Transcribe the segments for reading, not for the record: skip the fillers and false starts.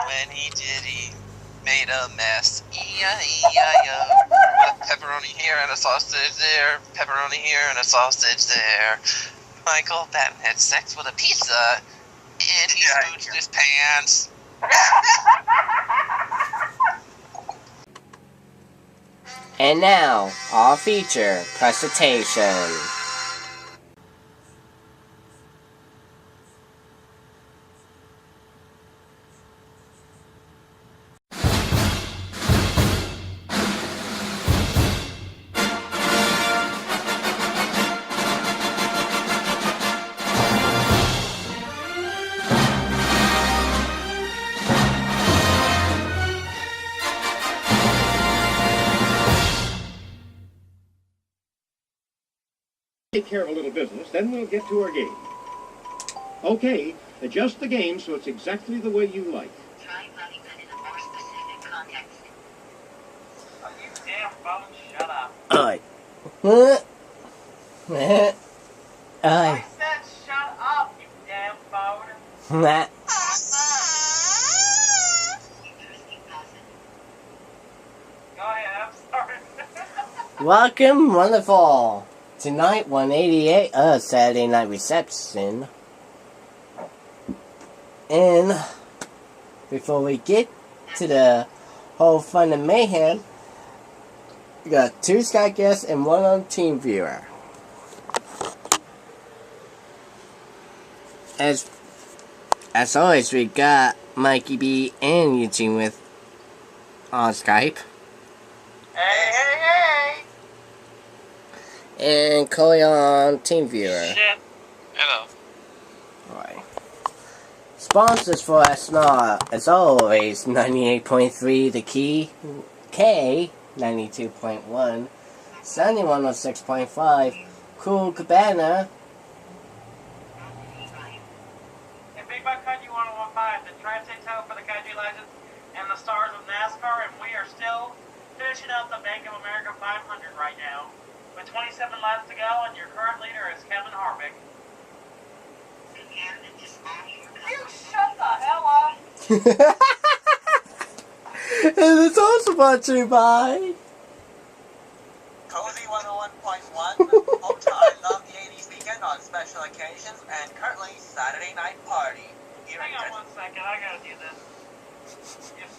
when he did, he made a mess. E-I-E-I-O. With pepperoni here and a sausage there. Pepperoni here and a sausage there. Michael Batten had sex with a pizza, and he smooched his pants. And now, our feature presentation. Take care of a little business, then we'll get to our game. Okay, adjust the game so it's exactly the way you like. Try running that in a more specific context. Oh, you damn phone, shut up. Aye. I said shut up, you damn phone. Interesting person. Go ahead, I'm sorry. Welcome, wonderful. Tonight, 188, Saturday Night Reception. And before we get to the whole fun and mayhem, we got 2 Skype guests and 1 on Team Viewer. As always, we got Mikey B and Eugene with on Skype. Hey, hey, hey! And Chloe on Team Viewer. Shit. Hello. Alright. Sponsors for SNES, as always, 98.3 The Key, K, 92.1, Sunny 106.5, Cool Cabana. Hey, Big Buck Country 101.5, the Tri-State Town for the Country Legends and the stars of NASCAR, and we are still finishing up the Bank of America 500 right now. With 27 laps to go, and your current leader is Kevin Harvick. You shut the hell up! And it's also brought to you by Cozy 101.1, home to I Love the 80s weekend on special occasions, and currently Saturday Night Party. Hang on 1 second, I gotta do this. If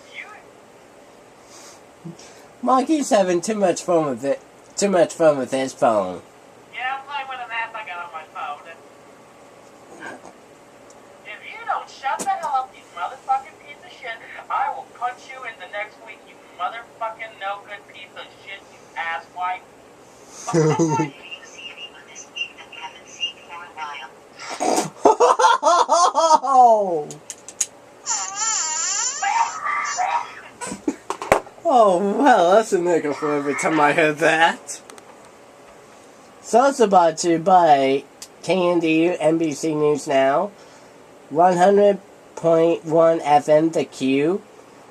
you... Monkey's having too much fun with it. Too much fun with his phone. Yeah, I'm playing with an app I got on my phone. If you don't shut the hell up, you motherfucking piece of shit, I will punch you in the next week, you motherfucking no good piece of shit, you asswipe. Do you see anyone this week that we haven't seen for a while? Oh, well, that's a nickel for every time I heard that. So it's brought to you by KNDU NBC News Now, 100.1 FM The Q,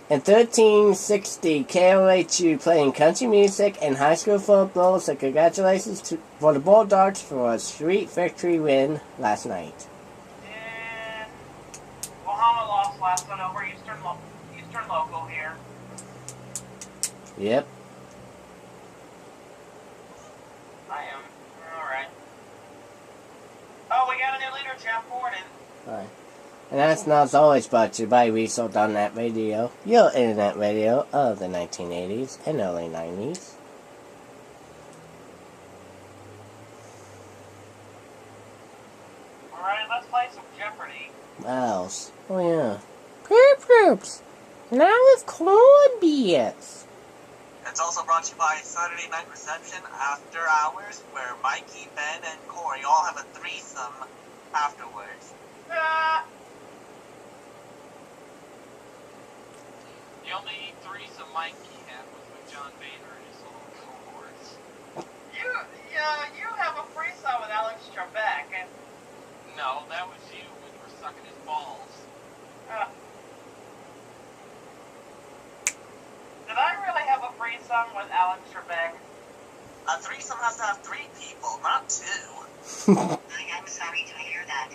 and 1360 KOHU playing country music and high school football, so congratulations for the Bulldogs for a sweet victory win last night. And Oklahoma lost last one over Eastern Local here. Yep. I am. Alright. Oh, we got a new leader, Jeff Gordon. Alright. And that's not always brought to you by Result.net Radio, your internet radio of the 1980s and early 90s. Alright, let's play some Jeopardy. What else? Oh yeah. Groups. Now with corned beers. It's also brought to you by Saturday Night Reception After Hours, where Mikey, Ben, and Corey all have a threesome afterwards. The only threesome Mikey had was with John Boehner and his little cohorts. You have a threesome with Alex Trebek. No, that was you when you were sucking his balls. Did I really have a threesome with Alex Trebek? A threesome has to have 3 people, not 2. I am sorry to hear that.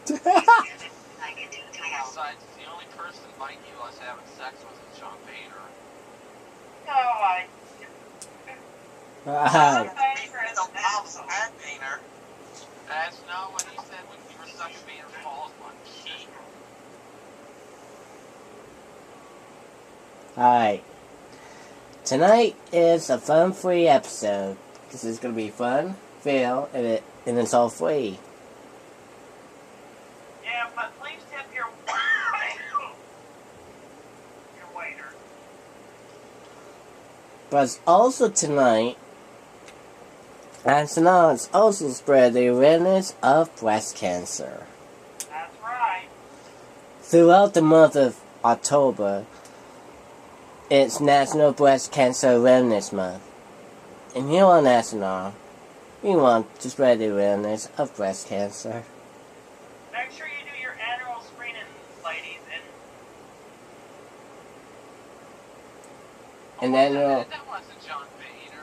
Please forgive it. I I can do to help. Besides, the only person like you was having sex with is John Bader. Oh, I. Alright. That's not what he said when you were sucking Bader's balls, monkey. Alright. Tonight is a fun-free episode. This is gonna be fun, fail, and it's all free. Yeah, but please tip your waiter. But also tonight, astronauts also spread the awareness of breast cancer. That's right. Throughout the month of October, it's National Breast Cancer Awareness Month. And here on Astronaut, we want to spread the awareness of breast cancer. Make sure you do your annual screening, ladies, And annual, That wasn't John Bader.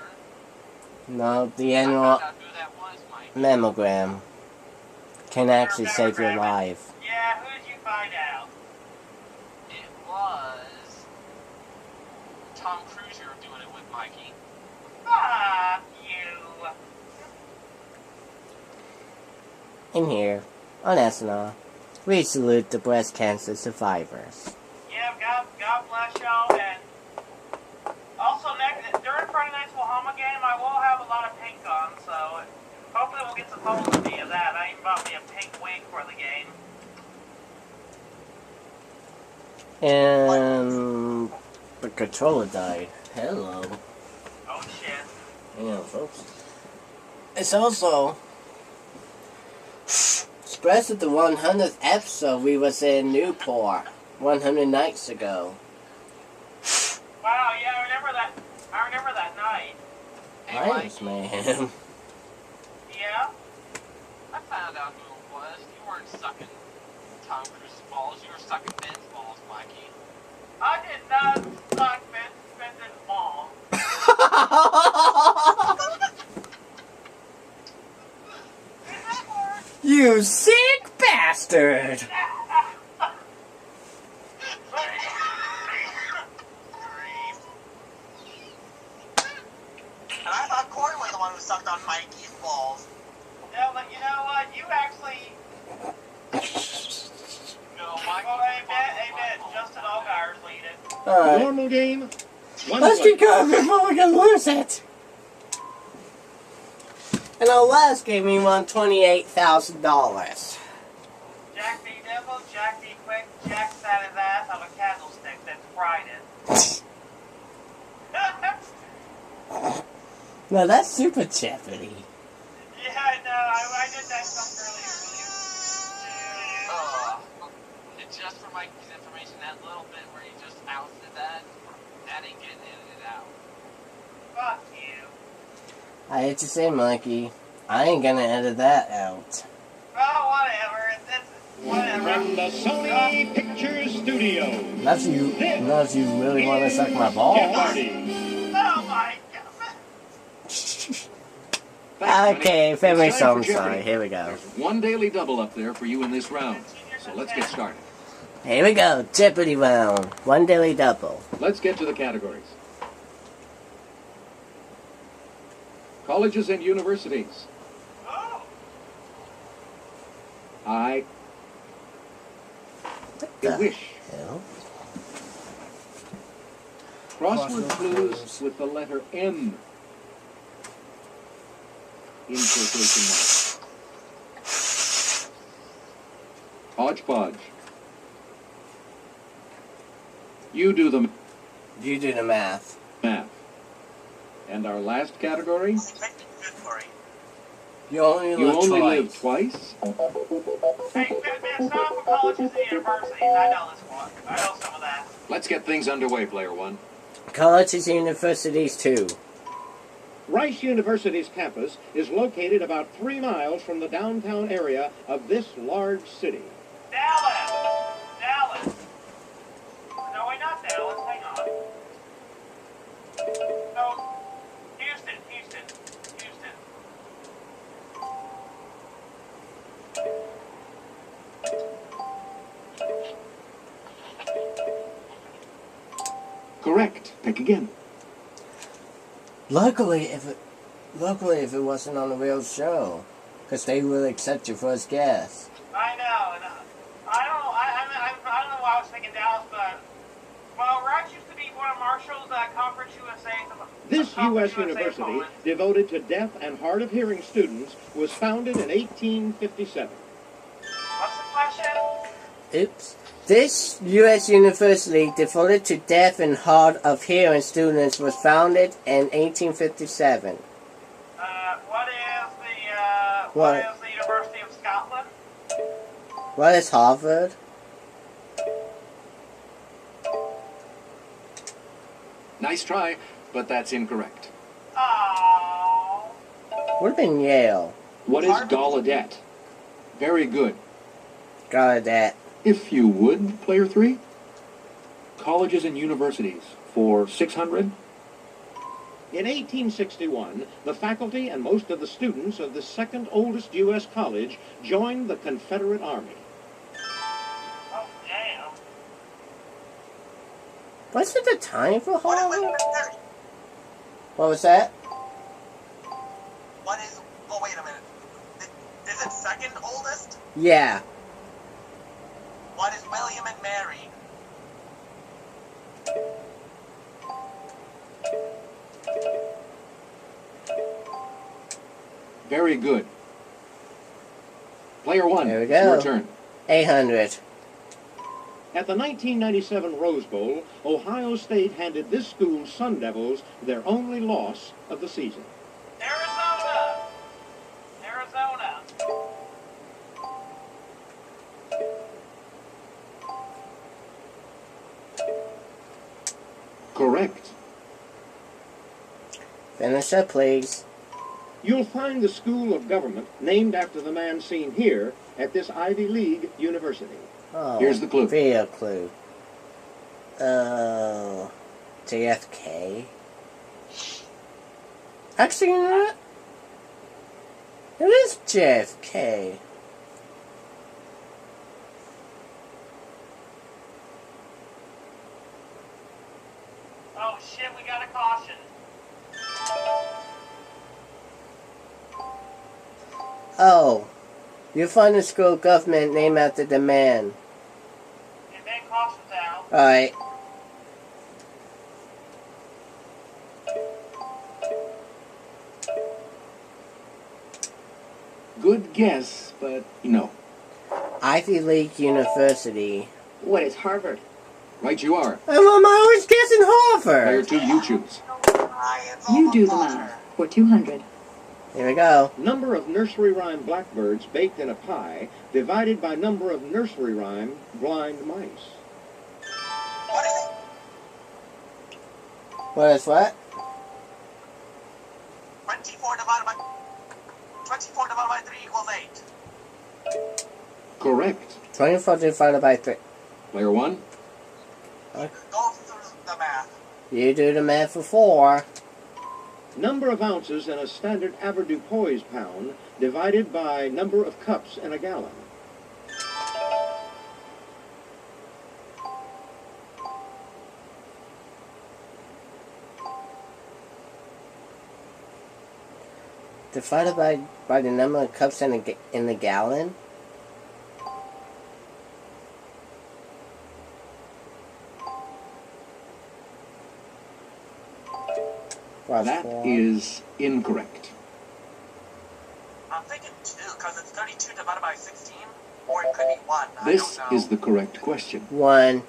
no, the I annual found out who that was, Mike. mammogram can actually save your life. yeah, who did you find out? It was Tom Cruise you were doing it with, Mikey. Fuck you. And here, on Astronaut, we salute the breast cancer survivors. Yeah, God bless y'all, and also during Friday night's Bahama game, I will have a lot of pink on, so hopefully we'll get some publicity of that. I even bought me a pink wig for the game. And the controller died. Hello. Oh shit. Yeah, folks. It's also expressed at the 100th episode we was in Newport 100 nights ago. Wow, yeah, I remember that night. Hey, Nice, Mikey, man. Yeah? I found out who it was. You weren't sucking Tom Cruise's balls. You were sucking Ben's balls, Mikey. I did not suck Ben's ball. You sick bastard! And I thought Corey was the one who sucked on Mikey's balls. Yeah, but you know what? You actually. No, Mikey. Well, hey, Ben, Justin Allgaier's leading. Alright, Normal game. One let's play. keep going before we can lose it! In our last game, we won $28,000. Jack B. Devil, Jack B. Quick, Jack sat his ass on a candlestick, then fried it. No, that's Super Jeopardy. Yeah, I know. I did that stuff earlier. Just for Mikey's information, that little bit where he just ousted that ain't getting edited out. Fuck you. I hate to say, Mikey, I ain't gonna edit that out. Oh, whatever. It's whatever. From the Sony Pictures Studio. Unless you really want to suck my balls. Jeopardy. Oh my god. Okay, favorite It's time song, for sorry. Jeopardy. Here we go. There's one daily double up there for you in this round. So let's get started. Here we go. Jeopardy round. One daily double. Let's get to the categories. Colleges and universities. Oh. I The wish. hell? Crossword clues with the letter M in quotation marks. Hodgepodge. You do the You do the math. math. And our last category, You only you live only twice. live twice. Hey, man, stop for colleges and universities. I know this one. I know some of that. Let's get things underway, player one. Colleges and universities too. Rice University's campus is located about 3 miles from the downtown area of this large city. Dallas. No, wait, not Dallas. Hang on. No, Houston. Correct. Pick again. Luckily, if it wasn't on a real show, because they will accept your first guess. I know, and I don't know. I don't know why I was thinking Dallas, but well, Rex used to be one of Marshall's Conference USA. This Conference U.S. USA university, opponents. devoted to deaf and hard of hearing students, was founded in 1857. What's the question? Oops. This U.S. university devoted to deaf and hard of hearing students was founded in 1857. What is the University of Scotland? What is Harvard? Nice try, but that's incorrect. Oh. Would have been Yale. What is Gallaudet? Very good. Got that. If you would, player 3. Colleges and universities for 600. In 1861, the faculty and most of the students of the second oldest U.S. college joined the Confederate Army. Oh, damn. What's it the time for What is Harvard? William and Mary? What was that? What is... Oh, wait a minute. Is it second oldest? Yeah. What is William and Mary? Very good. Player 1, There we it's go. your turn. 800. At the 1997 Rose Bowl, Ohio State handed this school's Sun Devils their only loss of the season. Arizona. Arizona. Correct. Finish up, please. You'll find the School of Government named after the man seen here at this Ivy League university. Oh, Here's the clue. Real clue. Oh, JFK. Actually, you know what? It is JFK. Oh, shit, we got a caution. Oh, you find the school of government named after the man. And then caution's out. Alright. Good guess, but no. Ivy League University. What is Harvard? Right you are. I'm always guessing Player Harvard. 2, you choose. You do the math for 200. Here we go. Number of nursery rhyme blackbirds baked in a pie divided by number of nursery rhyme blind mice. What is it? What is what? 24 divided by 3 equals 8. Correct. 24 divided by 3. Player 1. Go through the math. You do the math for 4. Number of ounces in a standard avoirdupois pound divided by number of cups in a gallon. Divided by the number of cups in the gallon? Plus That 4. is incorrect. I'm thinking 2, because it's 32 divided by 16. Or it could be 1. This I don't know. is the correct question. 1.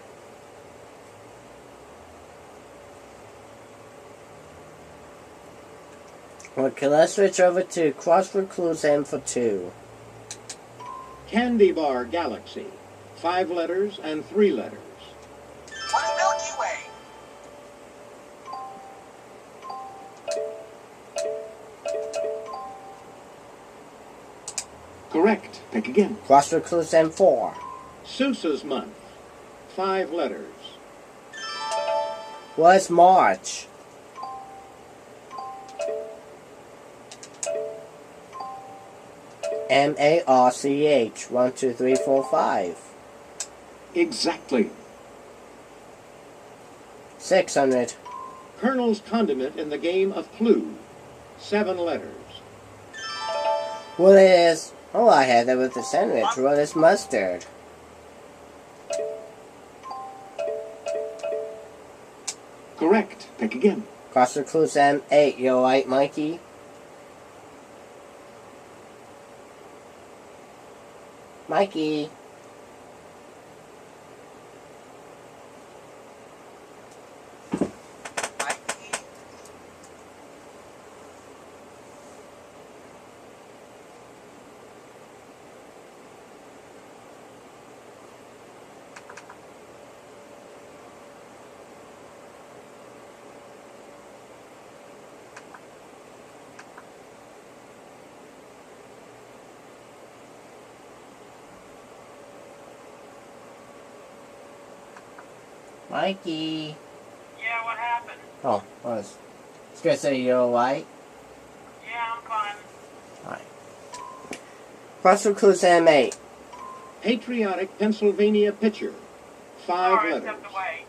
Okay, let's switch over to crossword clues and for 2. Candy Bar Galaxy. 5 letters and 3 letters. What is Milky Way? Correct. Pick again. Crossword clues and 4. Sousa's Month. 5 letters. What's March? MARCH. 1, 2, 3, 4, 5. Exactly. 600. Colonel's condiment in the game of Clue. 7 letters. What is... Oh, I had that with the sandwich. What is mustard? Correct. Pick again. Crossword clues M8. You alright, Mikey? Mikey. Mikey. Yeah, what happened? Oh, I was gonna say you alright? Yeah, I'm fine. Alright. Crossword clues M8. Patriotic Pennsylvania pitcher. 5 Sorry, I letters. stepped away.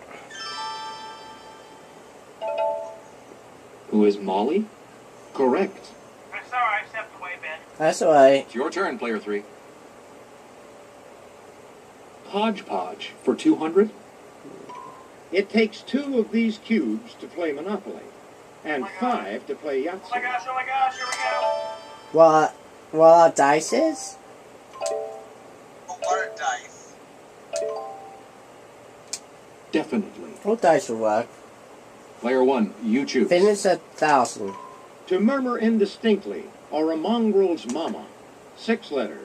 Who is Molly? Correct. I'm sorry, I stepped away, Ben. That's alright. It's your turn, player 3. Hodgepodge for 200. It takes 2 of these cubes to play Monopoly, and Oh my God. 5 to play Oh my Yahtzee. gosh, here we go. What are dices? What are dice? Definitely. What dice will work? Player 1, you choose. Finish 1,000. To murmur indistinctly, or a mongrel's mama. 6 letters.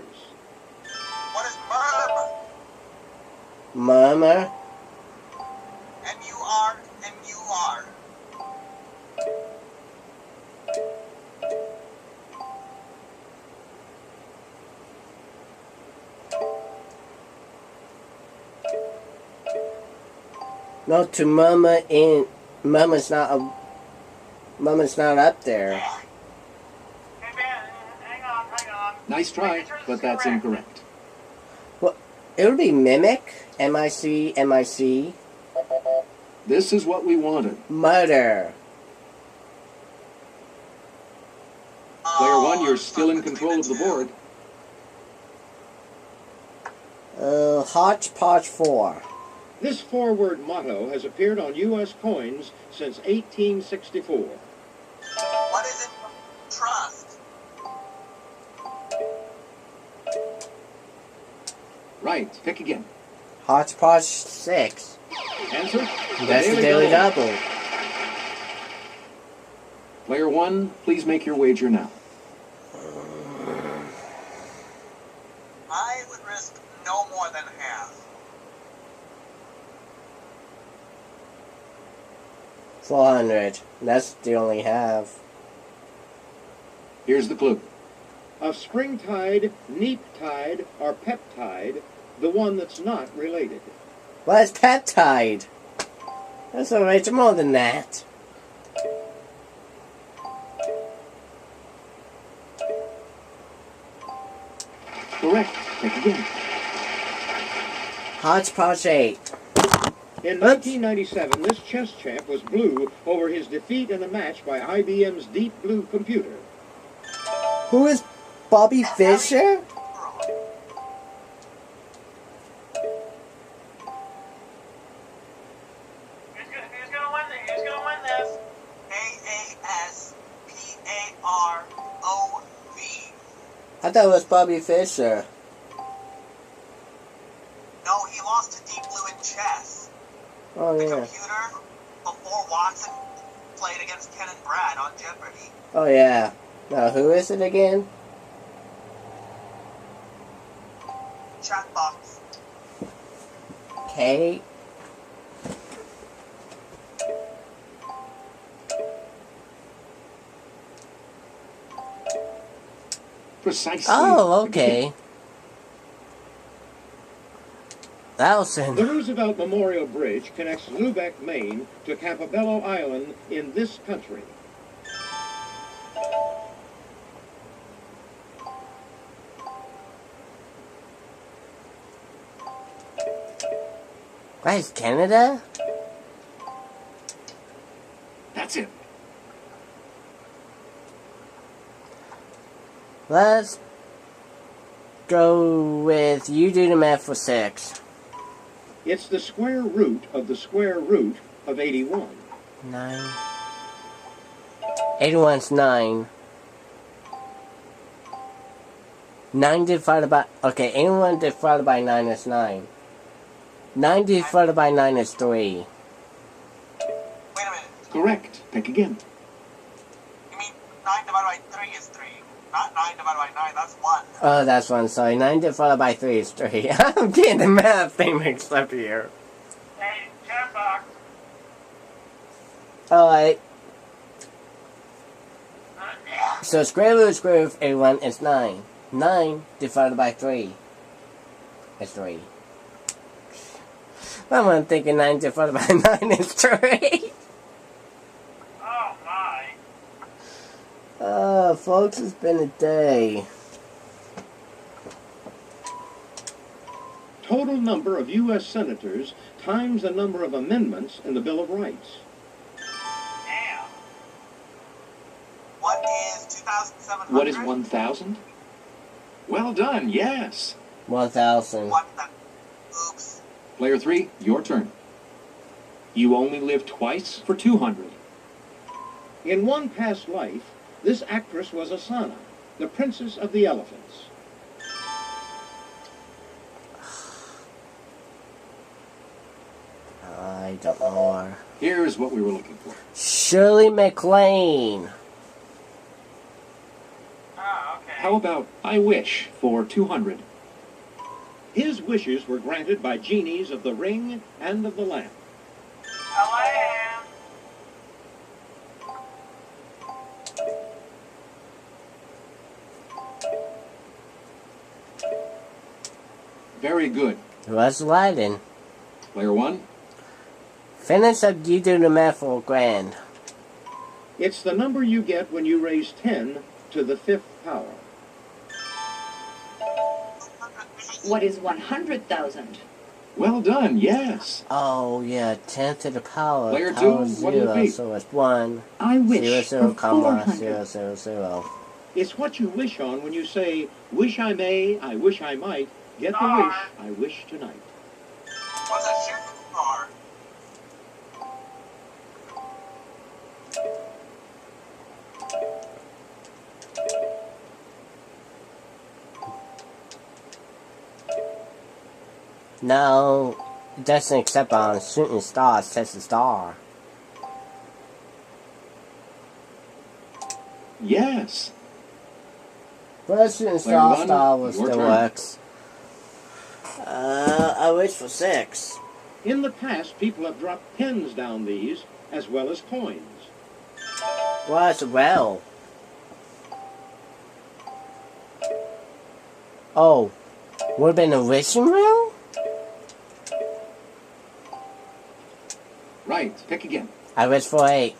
What is murmur? Murmur. M-U-R-M-U-R. No, to murmur in... Murmur's not up there. Hey, Ben, hang on. Nice try, Making sure this but is that's correct. incorrect. It would be mimic. M-I-C, M-I-C. This is what we wanted. Murder. Player 1, you're still in control of the board. Hodgepodge 4. This 4-word motto has appeared on U.S. coins since 1864. What is it? Trust. Right, pick again. Hodgepodge 6. Answer? That's the Daily Double. Player 1, please make your wager now. I would risk no more than half. 400. That's the only half. Here's the clue. Of springtide, neap tide, or peptide, the one that's not related. Well, it's peptide. That's alright, it's more than that. Correct. Pick again. Hodgepodge 8. In 1997, this chess champ was blue over his defeat in a match by IBM's Deep Blue computer. Who is Bobby Fischer? Who's gonna win this? Who's gonna win this? A-A-S-P-A-R-O-V. I thought it was Bobby Fischer. No, he lost to Deep Blue in chess. Oh, The yeah. computer, before Watson played against Ken and Brad on Jeopardy. Oh, yeah. Now, who is it again? Chat box. Kate? Precisely. Oh, okay. Allison. The Roosevelt Memorial Bridge connects Lubeck, Maine to Campobello Island in this country. Guys, Canada? That's it. Let's go with you do the math for 6. It's the square root of 81. 9. 81's 9. 9 divided by... Okay, 81 divided by 9 is 9. 9 divided by 9 is 3. Wait a minute. Correct. Pick again. You mean 9 divided by 3 is 3? Not 9 divided by 9, that's 1. Oh, that's 1, sorry. 9 divided by 3 is 3. I'm getting the math thing mixed up here. Hey, chat box. Alright. So square root of 81 is 9. 9 divided by 3 is 3. I'm thinking 9 divided by 9 is 3. Oh my. Folks, it's been a day. Total number of U.S. senators times the number of amendments in the Bill of Rights. Damn. What is 2,700? What is 1,000? Well done, yes. 1,000. Oops. Player 3, your turn. You only live twice for 200. In one past life, this actress was Asana, the Princess of the Elephants. I don't know her. Here's what we were looking for. Shirley MacLaine. Oh, okay. How about I wish for 200? His wishes were granted by genies of the ring and of the lamp. A lamb. Very good. What's Aladdin? Player 1, Finish up you do the math for grand. It's the number you get when you raise 10 to the 5th power. What is 100,000? well done, yes. Oh yeah, 10 to the power. Player power 2, what will it 0, be? so it's 1. I wish 0, 0, for comma, 400. 0, 0, 0. It's what you wish on when you say, wish I may, I wish I might, get the wish I wish tonight. What's a shooting star? No, it doesn't accept on shooting star, it says a star. Yes. But shooting Player star, 1, star your still turn. works. I wish for 6. In the past, people have dropped pens down these, as well as coins. What's well? Oh, would have been a wishing well? Right, pick again. I wish for 8.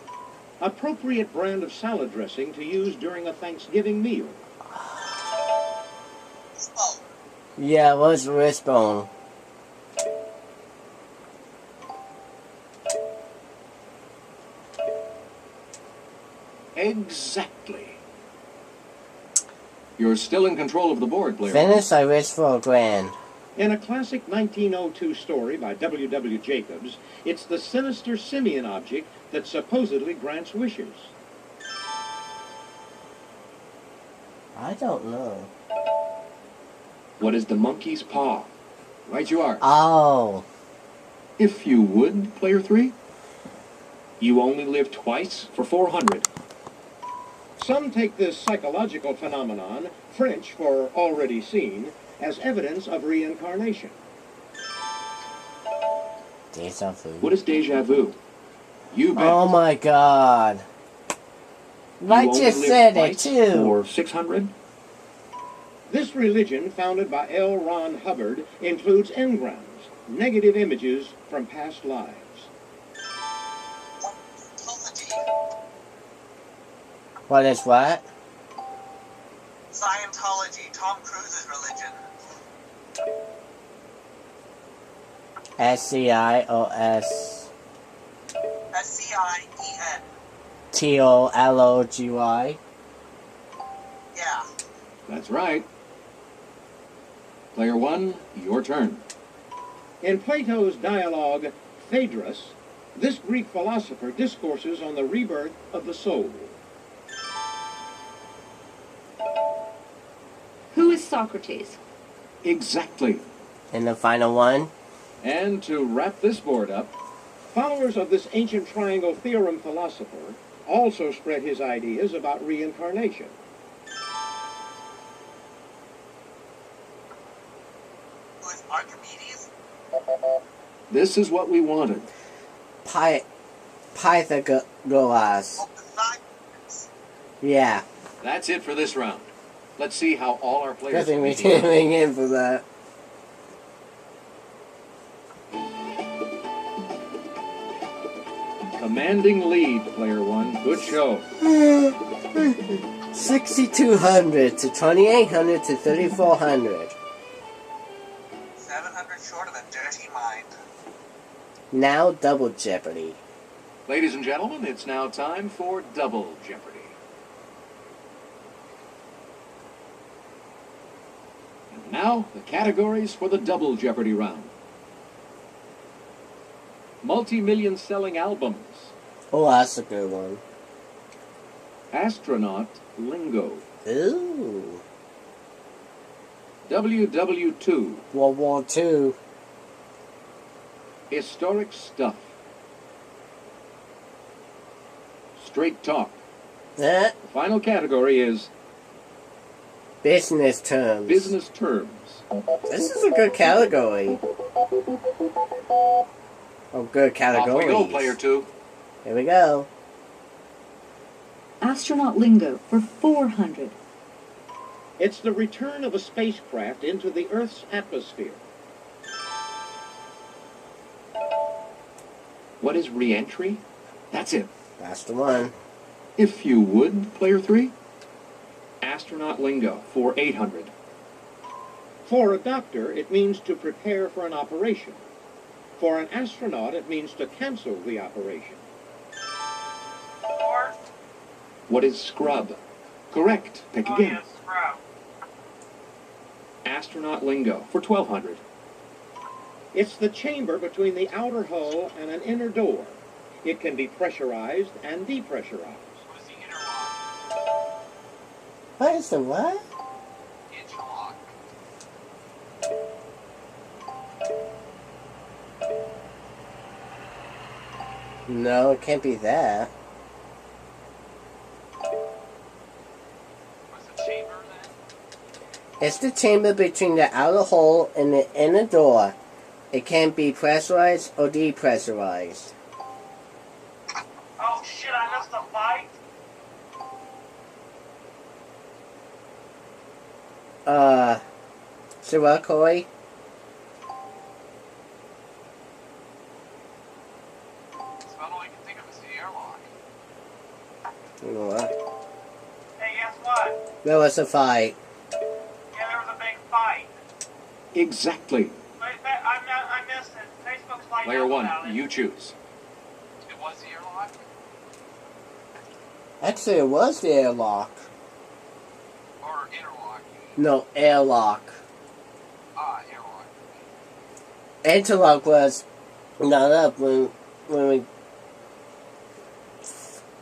Appropriate brand of salad dressing to use during a Thanksgiving meal. Oh, Yeah, what's wishbone? Exactly. You're still in control of the board, player. Finish, I wish for a grand. In a classic 1902 story by W. Jacobs, it's the sinister simian object that supposedly grants wishes. I don't know. What is the monkey's paw? Right you are. Oh, If you would, player 3. You only live twice for 400. Some take this psychological phenomenon, French for already seen, as evidence of reincarnation. deja vu. What is deja vu? You bet. Oh my god. You I only just live said it twice too. For 600? This religion, founded by L. Ron Hubbard, includes engrams, negative images from past lives. Scientology. What is what? Scientology, Tom Cruise's religion. SCIOS. SCIEN. T-O-L-O-G-Y. Yeah. That's right. Player 1, your turn. In Plato's dialogue, Phaedrus, this Greek philosopher discourses on the rebirth of the soul. Who is Socrates? Exactly. And the final one. And to wrap this board up, followers of this ancient triangle theorem philosopher also spread his ideas about reincarnation. Who is Archimedes? This is what we wanted. Pythagoras. Oh, Pythagoras. Yeah. That's it for this round. Let's see how all our players Guessing we're do. tuning in for that. Commanding lead, Player 1. Good show. 6,200 to 2,800 to 3,400. 700 short of a dirty mind. Now double Jeopardy. Ladies and gentlemen, it's now time for Double Jeopardy. And now, the categories for the Double Jeopardy round. Multi-million selling albums. Oh, that's a good one. Astronaut lingo. Ooh. WW2. World War II. Historic stuff. Straight talk. Eh? The final category is Business terms. business terms. This is a good category. Oh, good Off category. we go, Player 2. Here we go. Astronaut lingo for 400. It's the return of a spacecraft into the Earth's atmosphere. What is re-entry? That's it. That's the one. If you would, Player 3. Astronaut lingo for 800. For a doctor, it means to prepare for an operation. For an astronaut, it means to cancel the operation. Or, What is scrub? Correct. Pick oh again. yeah, scrub. Astronaut lingo for 1200. It's the chamber between the outer hull and an inner door. It can be pressurized and depressurized. What is the interlock? What is the what? Interlock. No, it can't be that. What's the chamber then? It's the chamber between the outer hull and the inner door. It can be pressurized or depressurized. Oh shit, I missed a fight. So what, Corey? It's about all I can think of is the airlock. You know what? Hey, guess what? There was a fight. Yeah, there was a big fight. Exactly. Wait, I missed it. Facebook's lighting Player up 1, about it. you choose. It was the airlock? Actually, it was the airlock. Or interlock? No, airlock. Ah, airlock. Interlock was not up when we.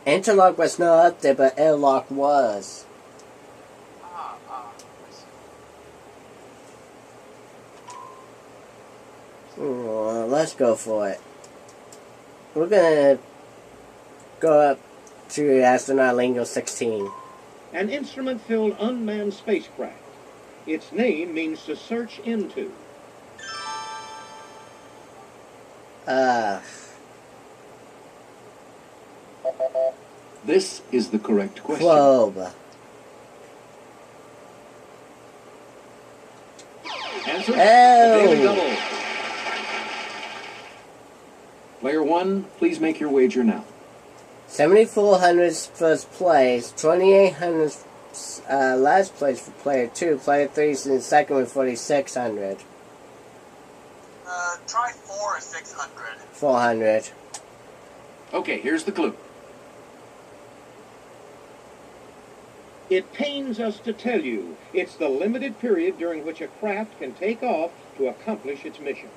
Interlock was not up there, but airlock was. I see. Let's go for it. We're gonna go up to astronaut lingo 16. An instrument-filled unmanned spacecraft. Its name means to search into. This is the correct question. Probe. Answer? Oh. Daily double. Player 1, please make your wager now. 7,400 first place, 2,800 last place for player 2, player 3 is in second with 4,600. Try 4 or 600. 400. Okay, here's the clue. It pains us to tell you it's the limited period during which a craft can take off to accomplish its mission.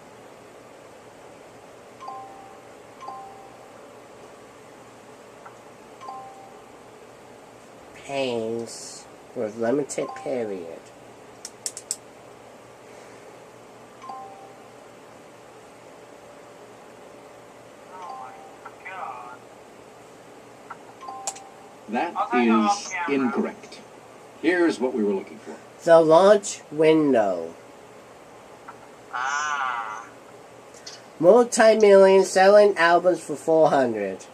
Pains for a limited period. Oh my god. That I'll take it off is camera. incorrect. Here's what we were looking for. The launch window. Ah. Multi-million selling albums for 400.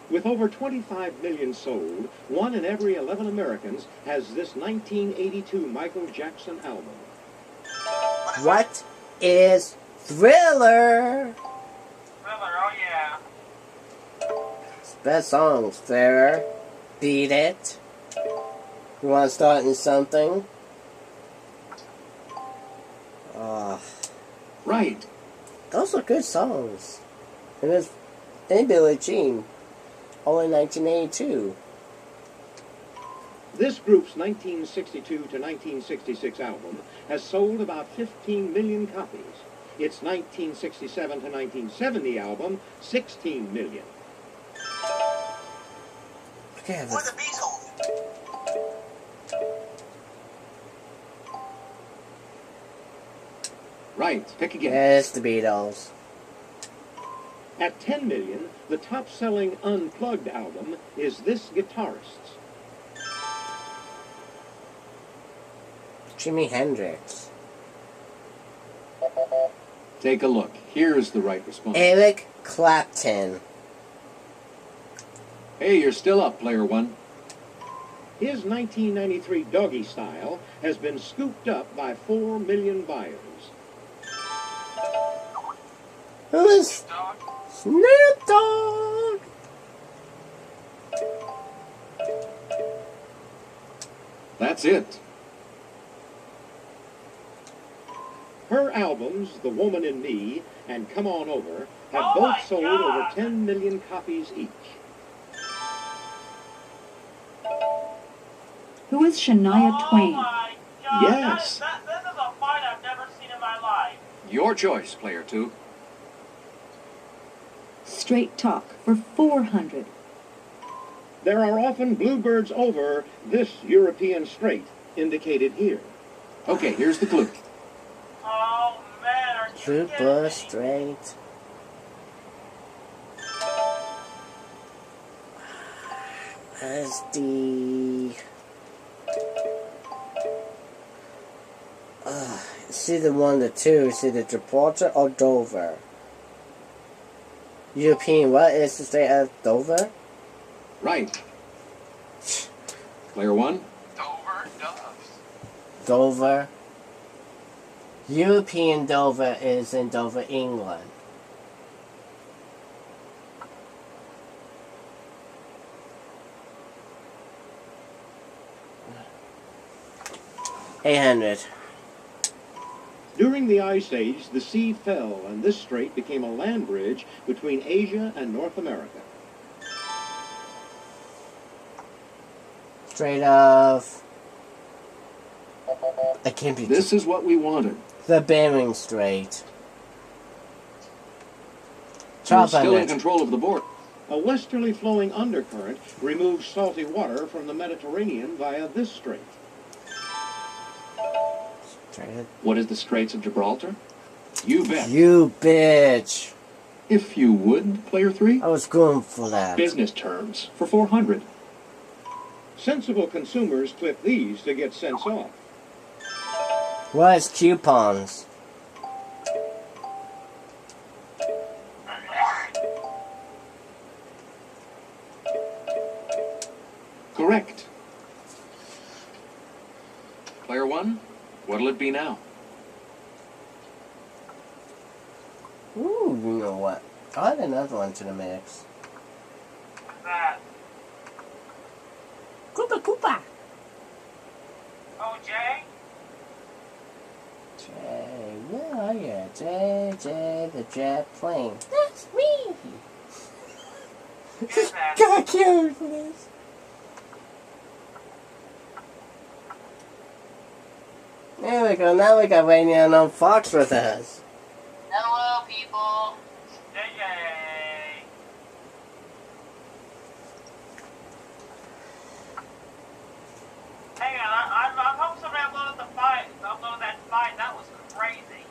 With over 25 million sold, 1 in every 11 Americans has this 1982 Michael Jackson album. What is Thriller? Thriller, oh yeah. Best songs, Thriller. Beat It. You want to start in something? Right. Those are good songs. And there's Billie Jean. All in 1982. This group's 1962 to 1966 album has sold about 15 million copies. Its 1967 to 1970 album, 16 million. Okay, Or the Beatles. Right. Pick again. it's the Beatles. At 10 million, the top-selling Unplugged album is this guitarist's. Jimi Hendrix. Take a look. Here's the right response. Eric Clapton. Hey, you're still up, player one. His 1993 Doggy Style has been scooped up by 4 million buyers. Who is Dog. Snoop Dogg? That's it. Her albums, The Woman in Me and Come On Over, have Oh my both sold God! over 10 million copies each. Who is Shania Oh Twain? my god. Yes. This is a fight I've never seen in my life. Your choice, player two. Straight Talk for 400. There are often bluebirds over this European strait, indicated here. Okay, here's the clue. Oh man, are you Super kidding me? straight. As the it's either one of the two. It's either Gibraltar or Dover. European, what is the state of Dover? Right. Player one. Dover Doves. Dover. European Dover is in Dover, England. $800. During the Ice Age, the sea fell and this strait became a land bridge between Asia and North America. Straight off. I can't be. This is what we wanted. The Bering Strait. You're still in 1200. control of the board. A westerly flowing undercurrent removes salty water from the Mediterranean via this strait. Straight. What is the Straits of Gibraltar? You bet. You bitch. If you would, player three. I was going for that. Business terms for 400. Sensible consumers click these to get cents off. What is coupons? Correct. Player one, what'll it be now? Ooh, you know what? I'll add another one to the mix. What's that? Koopa Koopa. Oh, Jay? Jay, yeah, yeah. Jay, the jet plane. That's me. Who's that? God, cute for this. Michael. Now we got Radio on Fox with us. Hello, people. Yay. Hang on, I hope somebody uploaded that fight. That was crazy.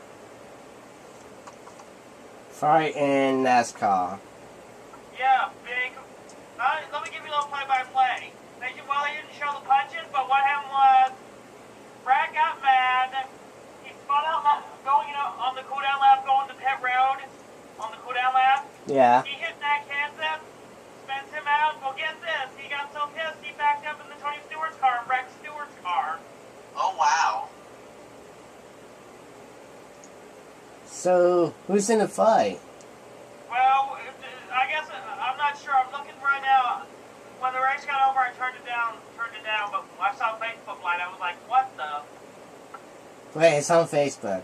Fight in NASCAR. Yeah, big. Let me give you a little play-by-play. They didn't show the punches, but what happened was, Brad got mad. He spun out, going on the cooldown lap, going to pit road, on the cooldown lap. Yeah. He hit that Kansas, spins him out. Well, get this. He got so pissed, he backed up in the Tony Stewart's car and wrecked Stewart's car. Oh, wow. So, who's in the fight? Well, I guess, I'm not sure. I'm looking right now. When the race got over, I turned it down, but I saw Facebook Live. I was like, what the? Wait, it's on Facebook.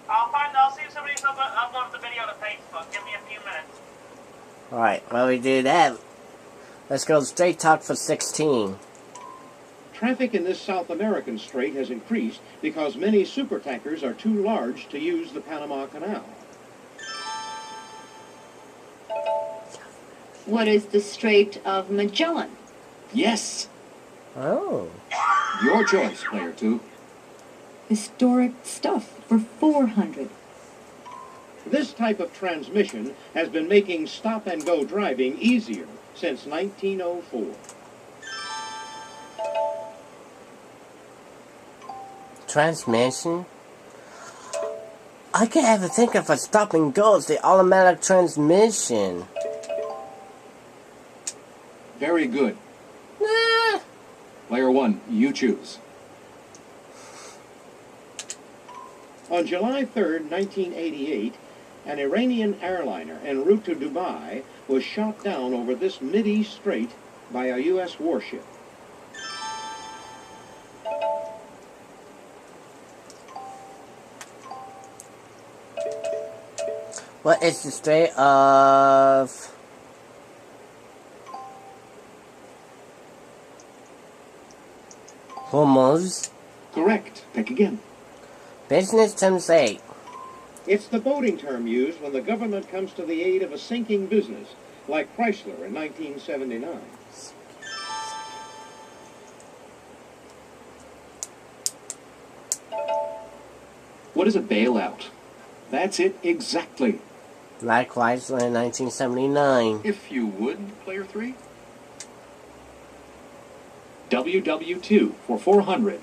I'll see if somebody's uploaded the video to Facebook. Give me a few minutes. Alright, while we do that, let's go straight talk for 16. Traffic in this South American strait has increased because many supertankers are too large to use the Panama Canal. What is the Strait of Magellan? Yes. Oh. Your choice, player 2. Historic stuff for 400. This type of transmission has been making stop-and-go driving easier since 1904. Transmission? I can't ever think of a stop and go. It's the automatic transmission. Very good. Nah. Player 1, you choose. On July 3rd, 1988, an Iranian airliner en route to Dubai was shot down over this Mideast strait by a U.S. warship. What is the Strait of... Hormuz? Correct. Pick again. Business terms 8. It's the boating term used when the government comes to the aid of a sinking business, like Chrysler in 1979. What is a bailout? That's it exactly. Likewise in 1979. If you would, player 3. WW2 for 400.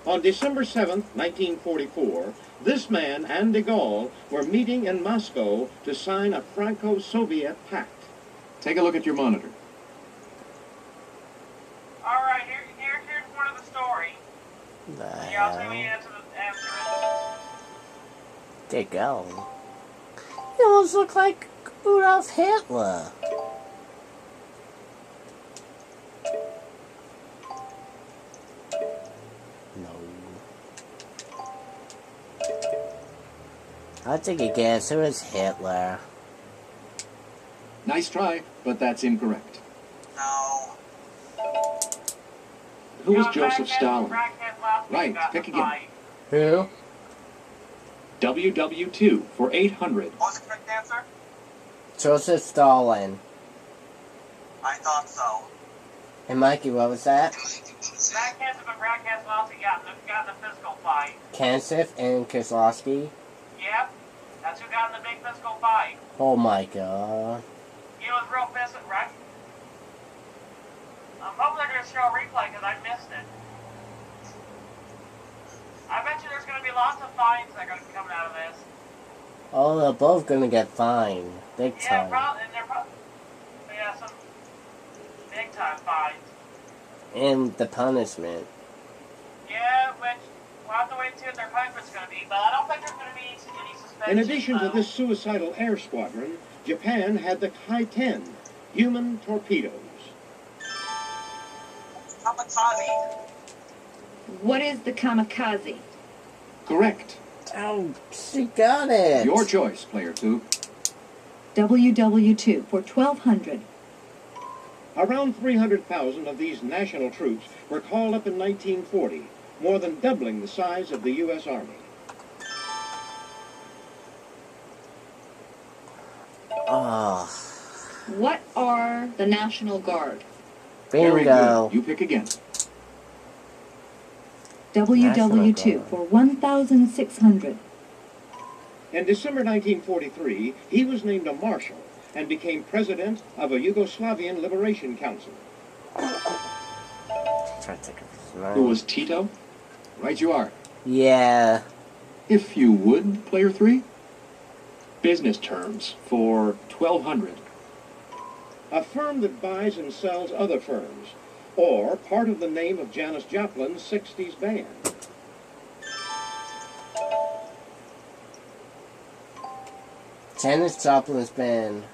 On December 7th, 1944, this man and de Gaulle were meeting in Moscow to sign a Franco-Soviet pact. Take a look at your monitor. All right, here's one of the story. The Yeah, I'll tell you hell? answer it. De Gaulle. You almost look like Rudolf Hitler. No. I'll take a guess. Who is Hitler? Nice try, but that's incorrect. No. Who was Joseph Stalin? Right, pick again. Who? WW2 for 800. What was the correct answer? Joseph Stalin. I thought so. And Mikey, what was that? Brad Kenseth and Brad Keselowski got in the physical fight. Kenseth and Keselowski? Yep, that's who got in the big physical fight. Oh my god. He was real pissed, right? I'm hoping they're going to show a replay because I missed it. I bet you there's going to be lots of fines that are going to be coming out of this. Oh, they're both gonna get fined. Big Yeah, time. probably, and they're probably, yeah, some big time fines. And the punishment. Yeah, which we'll have to wait and see what their punishment's going to be, but I don't think there's going to be any suspension. In addition to this suicidal air squadron, Japan had the Kai-10, human torpedoes. Kamikaze. What is the kamikaze? Correct. Oh, she got it. Your choice, player 2. WW2 for 1200. Around 300,000 of these national troops were called up in 1940 more than doubling the size of the U.S. Army. Oh, What are the National Guard? Very bingo. good. You pick again. WW2 Guard. for 1,600. In December 1943, he was named a marshal and became president of a Yugoslavian Liberation Council. Try to think of his It name. was Tito? Right you are. Yeah. If you would, player 3. Business terms for 1,200. A firm that buys and sells other firms, or part of the name of Janis Joplin's 60s band. Janis Joplin's band.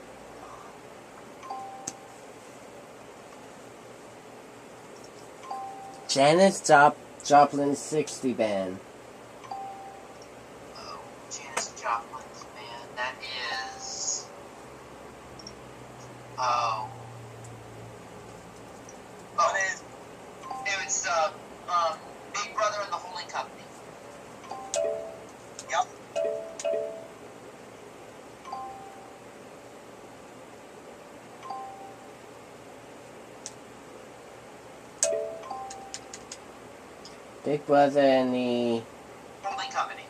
Joplin's 60 band. Oh, Janis Joplin's band. That is. Oh. Oh, it is. It was Big Brother and the Holding Company. Yep. Big Brother and the... Holding Company.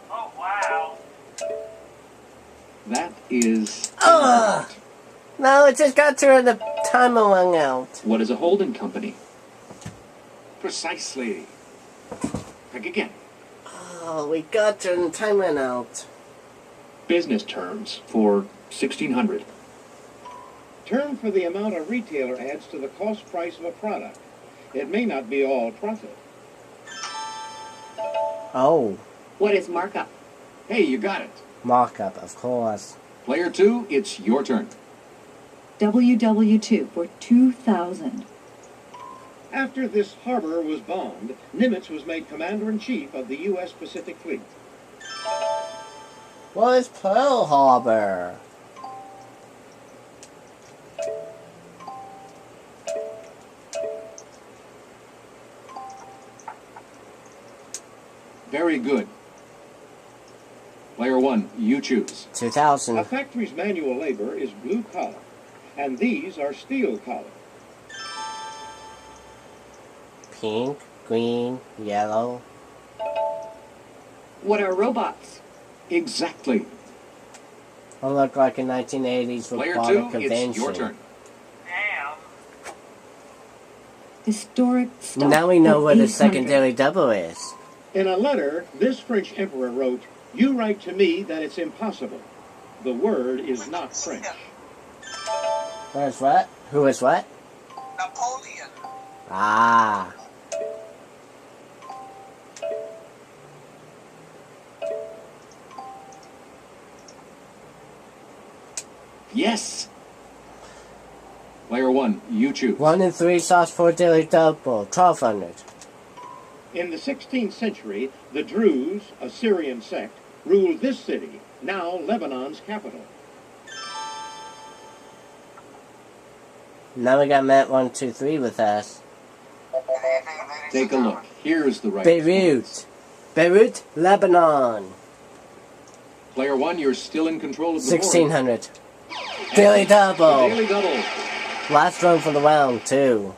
Oh, wow. That is... Ugh! No, it just got to the timer rung out. What is a holding company? Precisely. Pick again. Oh, we got to the time ran out. Business terms for 1,600. Term for the amount a retailer adds to the cost price of a product. It may not be all profit. Oh, What is markup? Hey, you got it. markup, of course. Player 2, it's your turn. WW2 for 2,000. After this harbor was bombed, Nimitz was made commander-in-chief of the U.S. Pacific Fleet. What is Pearl Harbor? Very good. Player 1, you choose. 2000. A factory's manual labor is blue collar, and these are steel collar. Pink, green, yellow. What are robots? Exactly. It looked like a 1980s Player robotic 2, convention. it's your turn. Damn. Historic stuff. Now we know for what a 800. secondary double is. In a letter, this French emperor wrote, "You write to me that it's impossible. The word is not French." Where's what? Who is what? Napoleon. Ah. Yes. Player 1, you choose. 1 and 3 sauce for daily double. 1200. In the 16th century, the Druze, a Syrian sect, ruled this city, now Lebanon's capital. Now we got Matt 1, 2, 3 with us. Take a look. Here's the right Beirut. response. Beirut, Lebanon. Player 1, you're still in control of the board. 1600. Daily double. Daily double. Last run for the round, too.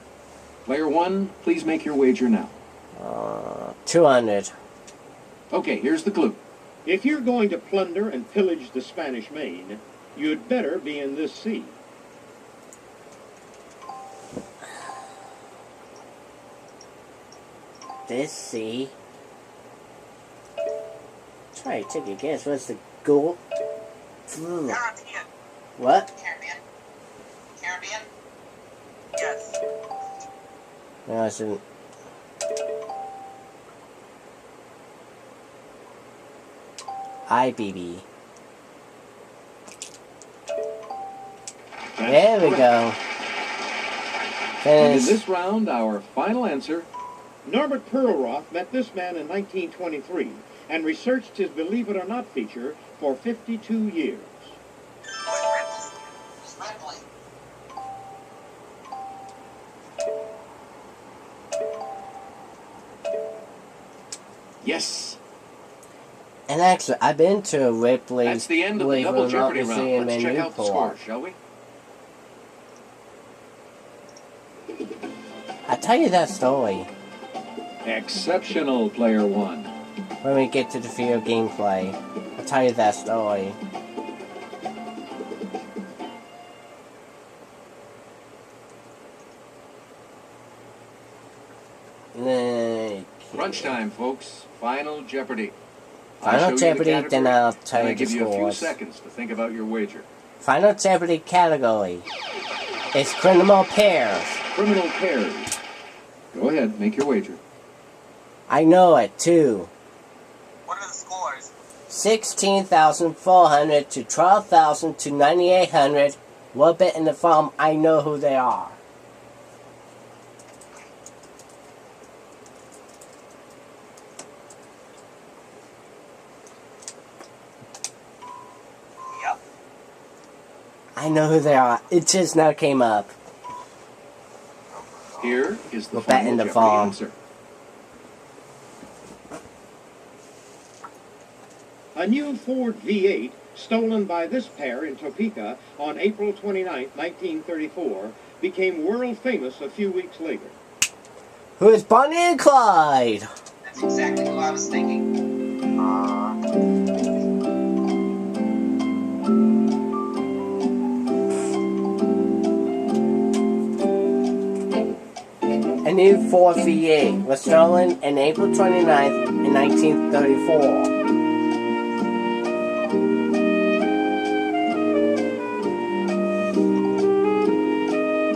Player 1, please make your wager now. 200. Okay, here's the clue. If you're going to plunder and pillage the Spanish Main, you'd better be in this sea. This sea. Try to take a guess. What's the goal? Caribbean. What? Caribbean. Caribbean? Yes. No, I shouldn't. IBB. There we go. And in Finish. this round, our final answer Norbert Perlroth met this man in 1923 and researched his Believe It or Not feature for 52 years. Yes. And actually, I've been to Ripley's That's the end of the Believe It double or Not Jeopardy round. Museum Let's in check out the Newport. scores, shall we? I'll tell you that story Exceptional, player one. when we get to the field gameplay. I'll tell you that story. Okay. Crunch time, folks. Final Jeopardy. Final Jeopardy, then I'll tell and I you the give you a few scores. seconds to think about your wager. Final Jeopardy category is criminal pairs. Criminal pairs. Go ahead, make your wager. I know it too. What are the scores? 16,400 to 12,000 to 9,800. Little bit in the farm. I know who they are. Yep. I know who they are. It just now came up. Here is the We're betting final the Jeopardy farm. answer. A new Ford V8, stolen by this pair in Topeka on April 29, 1934, became world famous a few weeks later. Who is Bonnie and Clyde? That's exactly what I was thinking. A new Ford V8 was stolen on April 29th in 1934.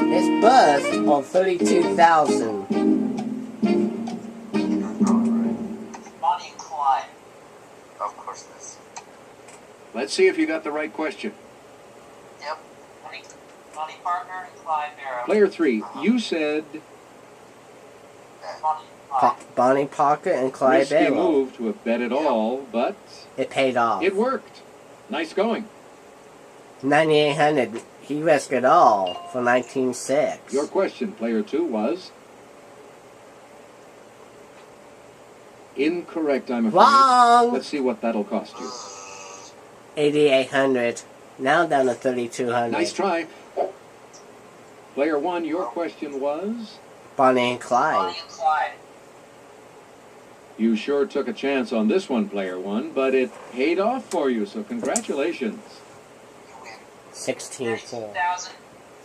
It's buzzed on 32,000. Bonnie and Clyde. Of course it is. Let's see if you got the right question. Yep. Bonnie Parker and Clyde Barrow. Player 3, you said Bonnie and Clyde. Bonnie Parker and Clyde risky Barrow. move to have bet it all, but It paid off. it worked. Nice going. 9,800. He risked it all for 19.6. Your question, player 2, was incorrect, I'm afraid. Wrong! Let's see what that'll cost you. 8,800. Now down to 3,200. Nice try. Player 1, your question was Bonnie and Clyde. Bonnie and Clyde. you sure took a chance on this one, player 1, but it paid off for you, so congratulations. 16.4.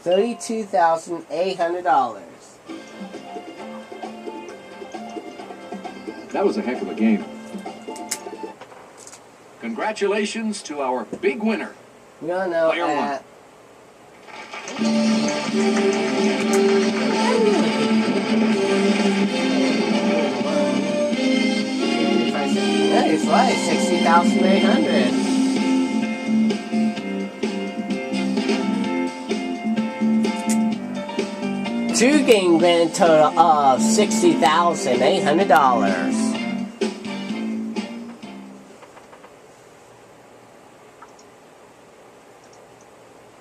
32,000. $32,800. That was a heck of a game. Congratulations to our big winner. No, no, Player one. Yeah, he's right. 60,800. Two game grand total of $60,800.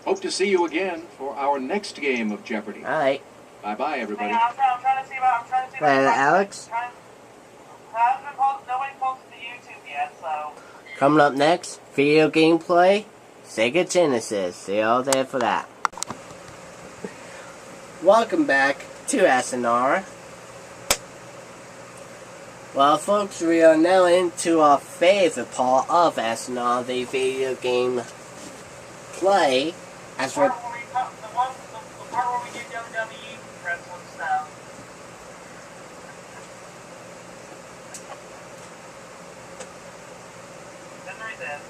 Hope to see you again for our next game of Jeopardy. All right. Bye-bye, everybody. I'm trying to see about. Alex, Nobody posted to YouTube yet, so. coming up next, video gameplay, Sega Genesis. See you all there for that. Welcome back to SNR. Well, folks, we are now into our favorite part of SNR, the video game play. As The we're part where we do WWE wrestling stuff. Then there's this.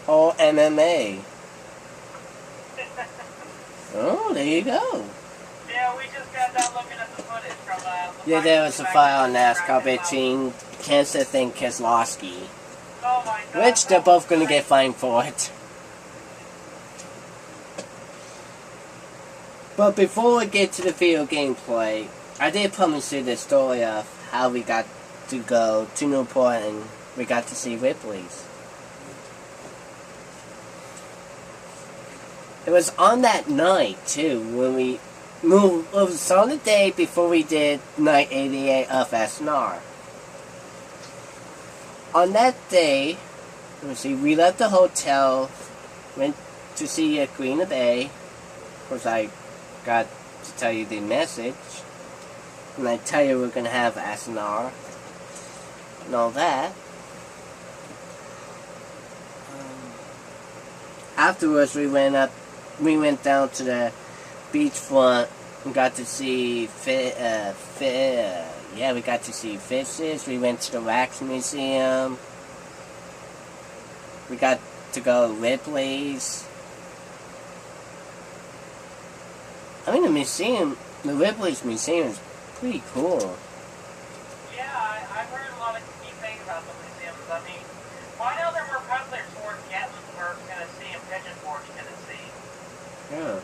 all MMA. Oh, there you go. Yeah, we just got done looking at the footage from the Yeah, there was a file on NASCAR between. between Kansas and Keselowski, Oh my God. which they're both going to get fined for it. But before we get to the video gameplay, I did promise you the story of how we got to go to Newport and we got to see Ripley's. It was on that night, too, when we moved. It was on the day before we did night 88 of SNR. On that day, let me see, we left the hotel, went to see Green Bay. Of course, I got to tell you the message. And I tell you we're going to have SNR and all that. Afterwards, we went down to the beachfront and got to see we got to see fishes. We went to the Wax Museum. We got to go to Ripley's. I mean, the Ripley's Museum is pretty cool. Yeah, I've heard a lot of neat things about the museums. I mean, well, I know they're more popular towards Gatlinburg, Tennessee, and Pigeon Forge, Tennessee. Yeah.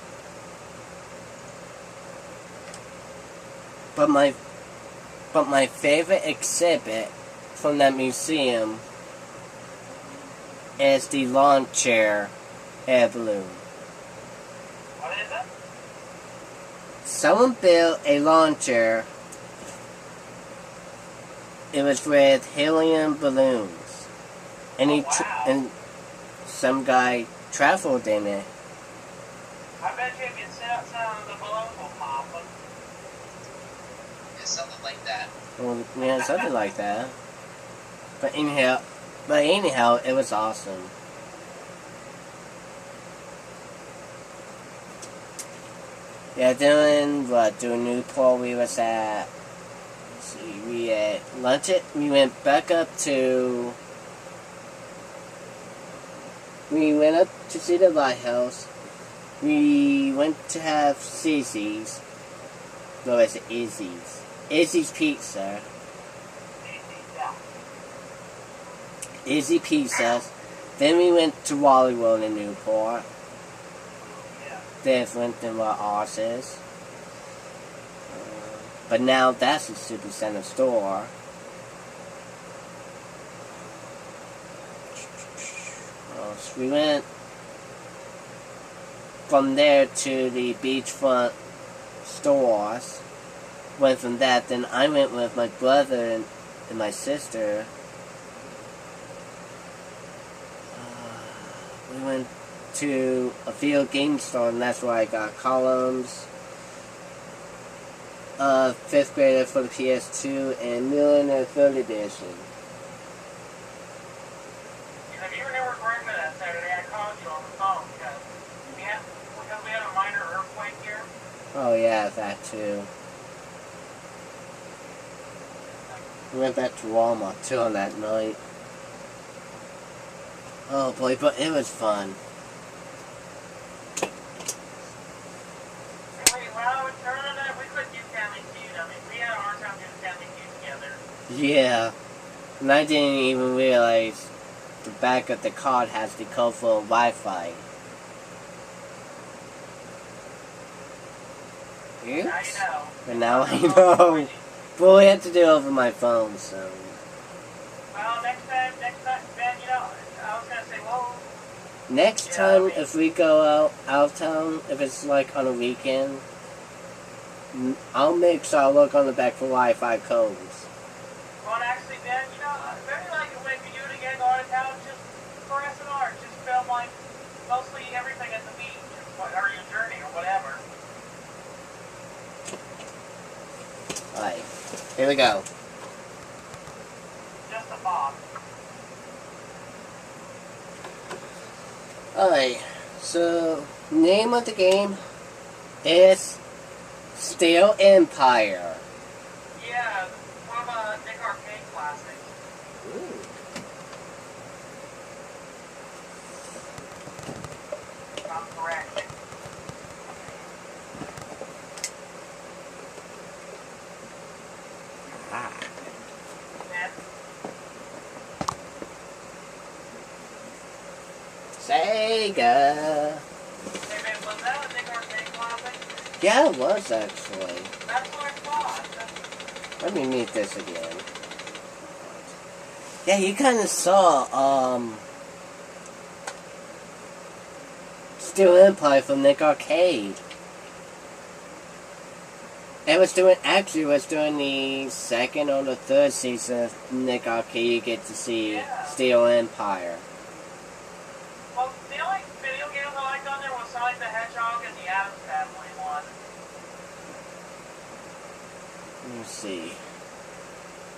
But my favorite exhibit from that museum is the lawn chair air balloon. What is it? Someone built a lawn chair. It was with helium balloons. And and some guy traveled in it. I bet you if you sit outside the balloon will pop. It's something like that. Well, yeah, something like that. But anyhow, it was awesome. Yeah, doing Newport, we was at, let's see, we at lunch we went back up to, we went up to see the lighthouse. We went to have Izzy's. No, it's Izzy's. Izzy's Pizza. Izzy Pizza. Then we went to Wally World in Newport. Different than what ours is. But now that's a Supercenter store. So we went from there to the beachfront stores. Went from that, then I went with my brother and my sister. We went to a field game store, and that's where I got Columns, 5th grader for the PS2, and Millionaire 3rd edition. If you remember correctly that Saturday, I called you on the phone because we had a minor earthquake here. Oh yeah, that too. We went back to Walmart too on that night. Oh boy, but it was fun. We couldn't do Family Feud. I mean, we had a hard time doing Family Feud together. Yeah, and I didn't even realize the back of the card has the code for Wi-Fi. Oops. Now you know. But now I know. But we have to do it over my phone, so. Well, next time, Ben, you know, I was gonna say, well. Next time, if we go out of town, if it's like on a weekend, I'll make sure I look on the back for Wi-Fi codes. Well, actually, Ben, you know, very like when you do it again, go out of town, just for SNR, just film like mostly everything at the beach, or your journey, or whatever. Alright, here we go. Just a thought. Alright, so name of the game is Steel Empire. Yeah, one of Nick Arcade classics. If I'm correct. Ben? Sega. Hey, Ben, was that a Nick Arcade classic? Yeah, it was actually. That That's what I thought. Let me meet this again. Yeah, you kind of saw, Steel Empire from Nick Arcade. It was doing the second or the third season of Nick Arcade. You get to see Steel Empire. Well, the only video games I liked on there was Sonic the Hedgehog and the Addams Family one. Let me see.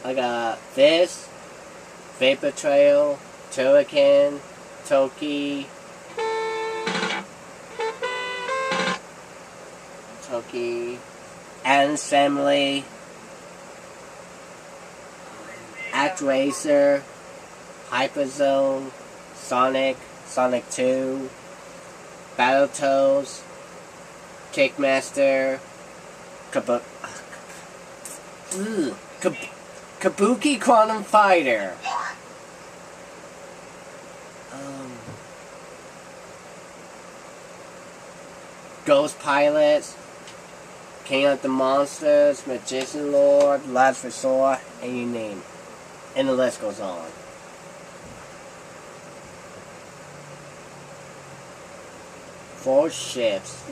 I got this, Vapor Trail, Turrican, Toki, Addams Family, Act Racer, Hyperzone, Sonic 2, Battletoads, Kickmaster, Kabuki Quantum Fighter. Ghost Pilots, King of the Monsters, Magician Lord, Last Resort, and you name it. And the list goes on. Four ships.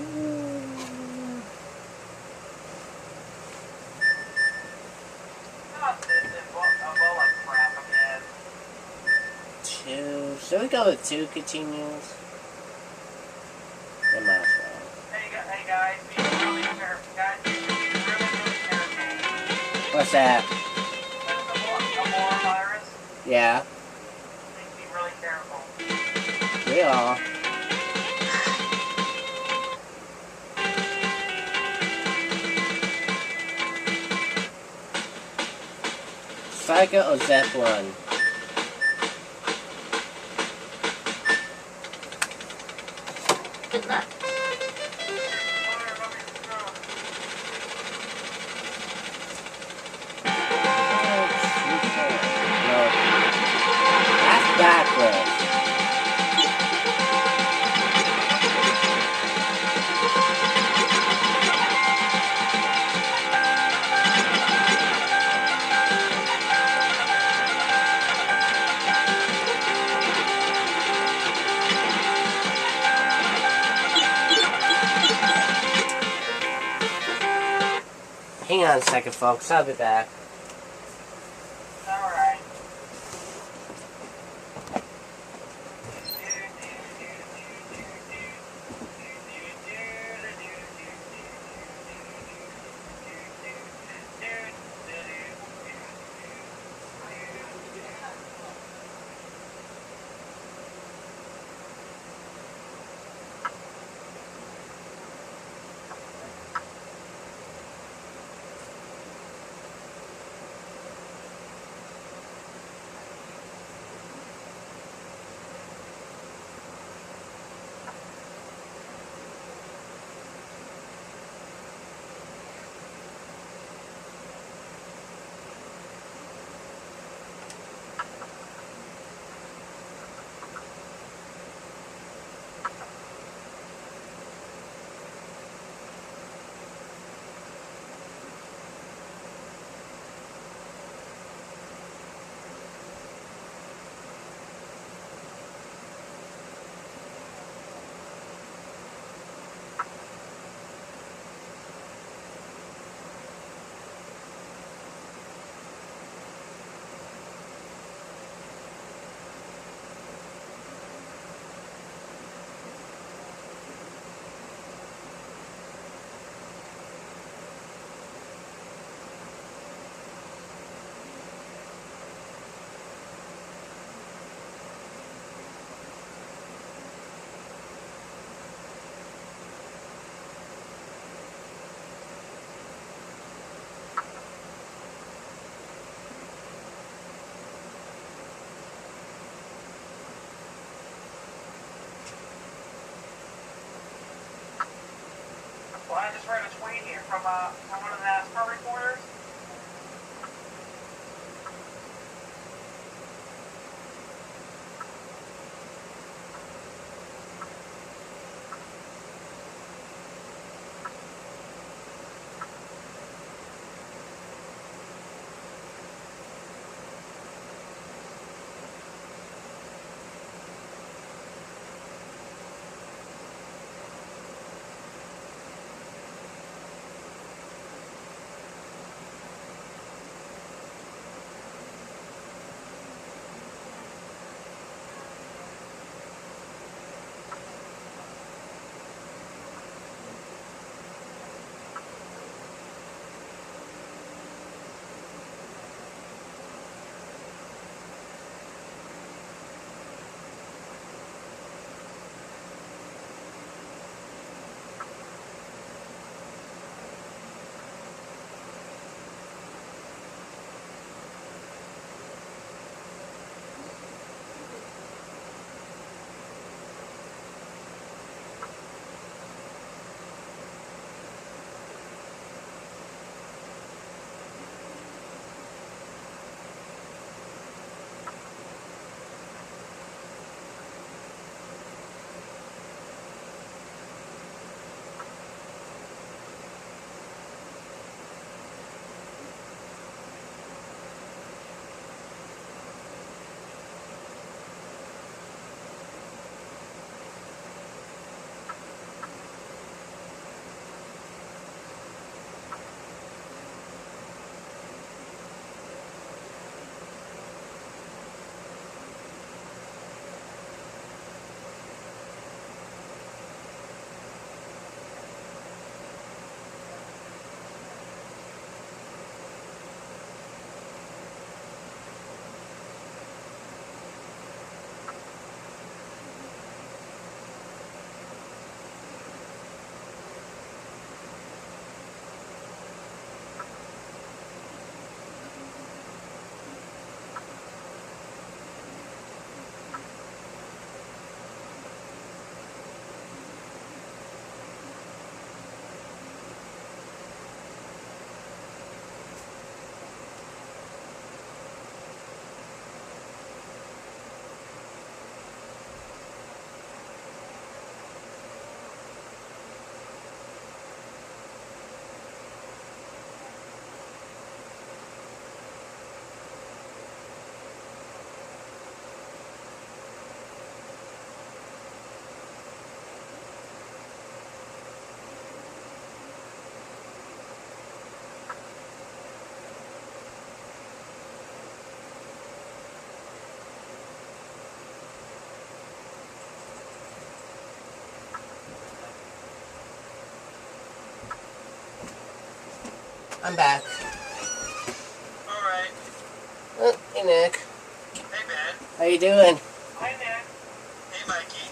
Two. Should we go with two continues? They might as well. Hey guys, be really careful. Guys, be really careful. What's that? The more virus. Yeah, Be really careful. we are. Striker or Zeppelin? That's backwards. Hang on a second, folks. I'll be back. Alright. Well, I just read a tweet here from one of the NASCAR reporters. I'm back. Alright. Oh, hey, Nick. Hey, Ben. How you doing? Hi, Nick. Hey, Mikey.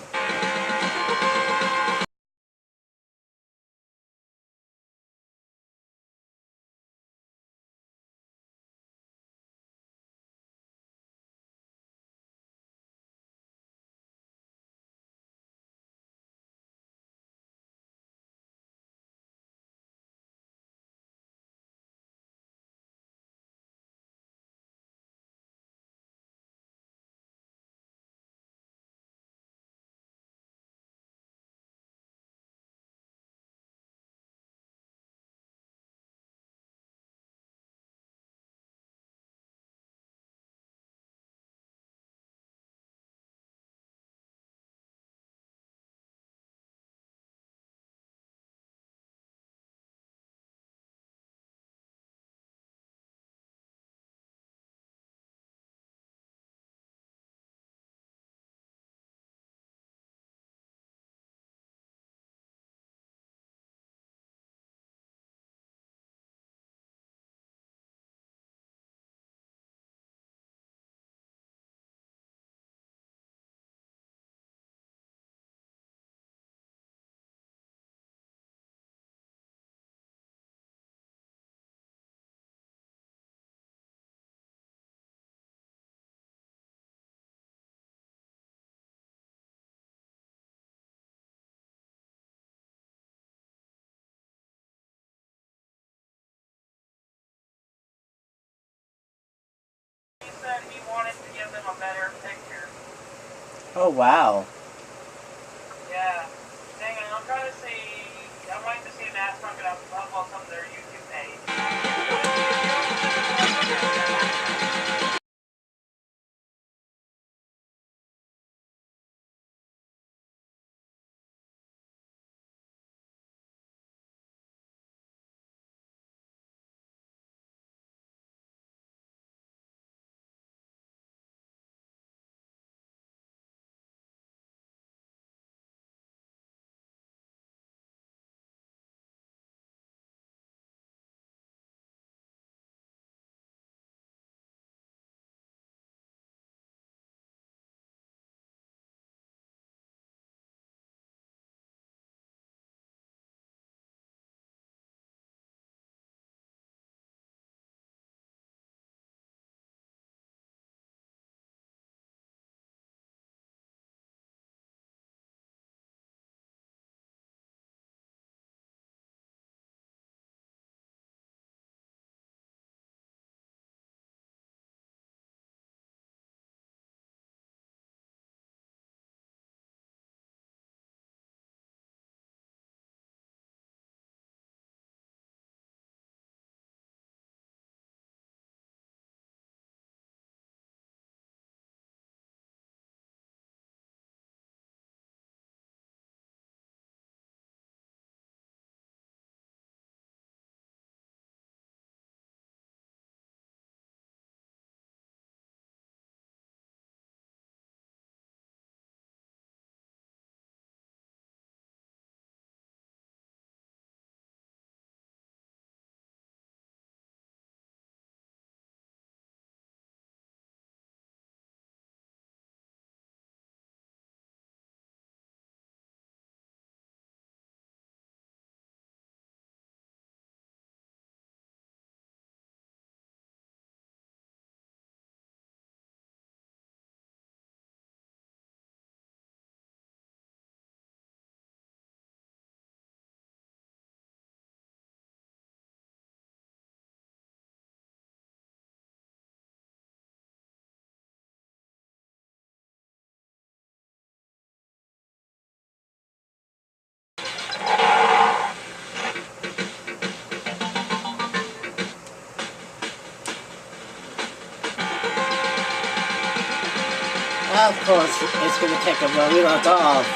He said he wanted to give them a better picture. Oh, wow. Yeah. Hang on, I'm trying to see. I'm waiting to see if NASCAR can upload some of their YouTube page. Well, of course, it's going to pick up where we left off.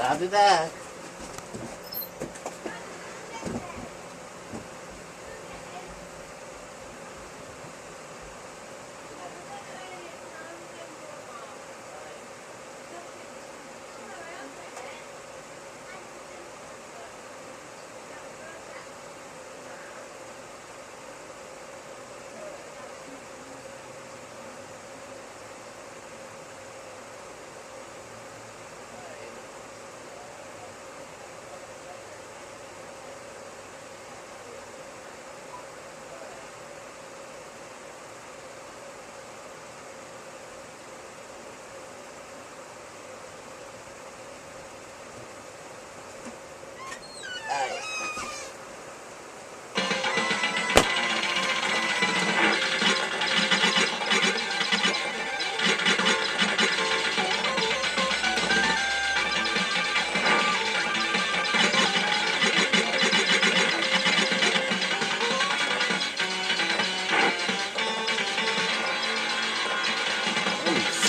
I'll be back.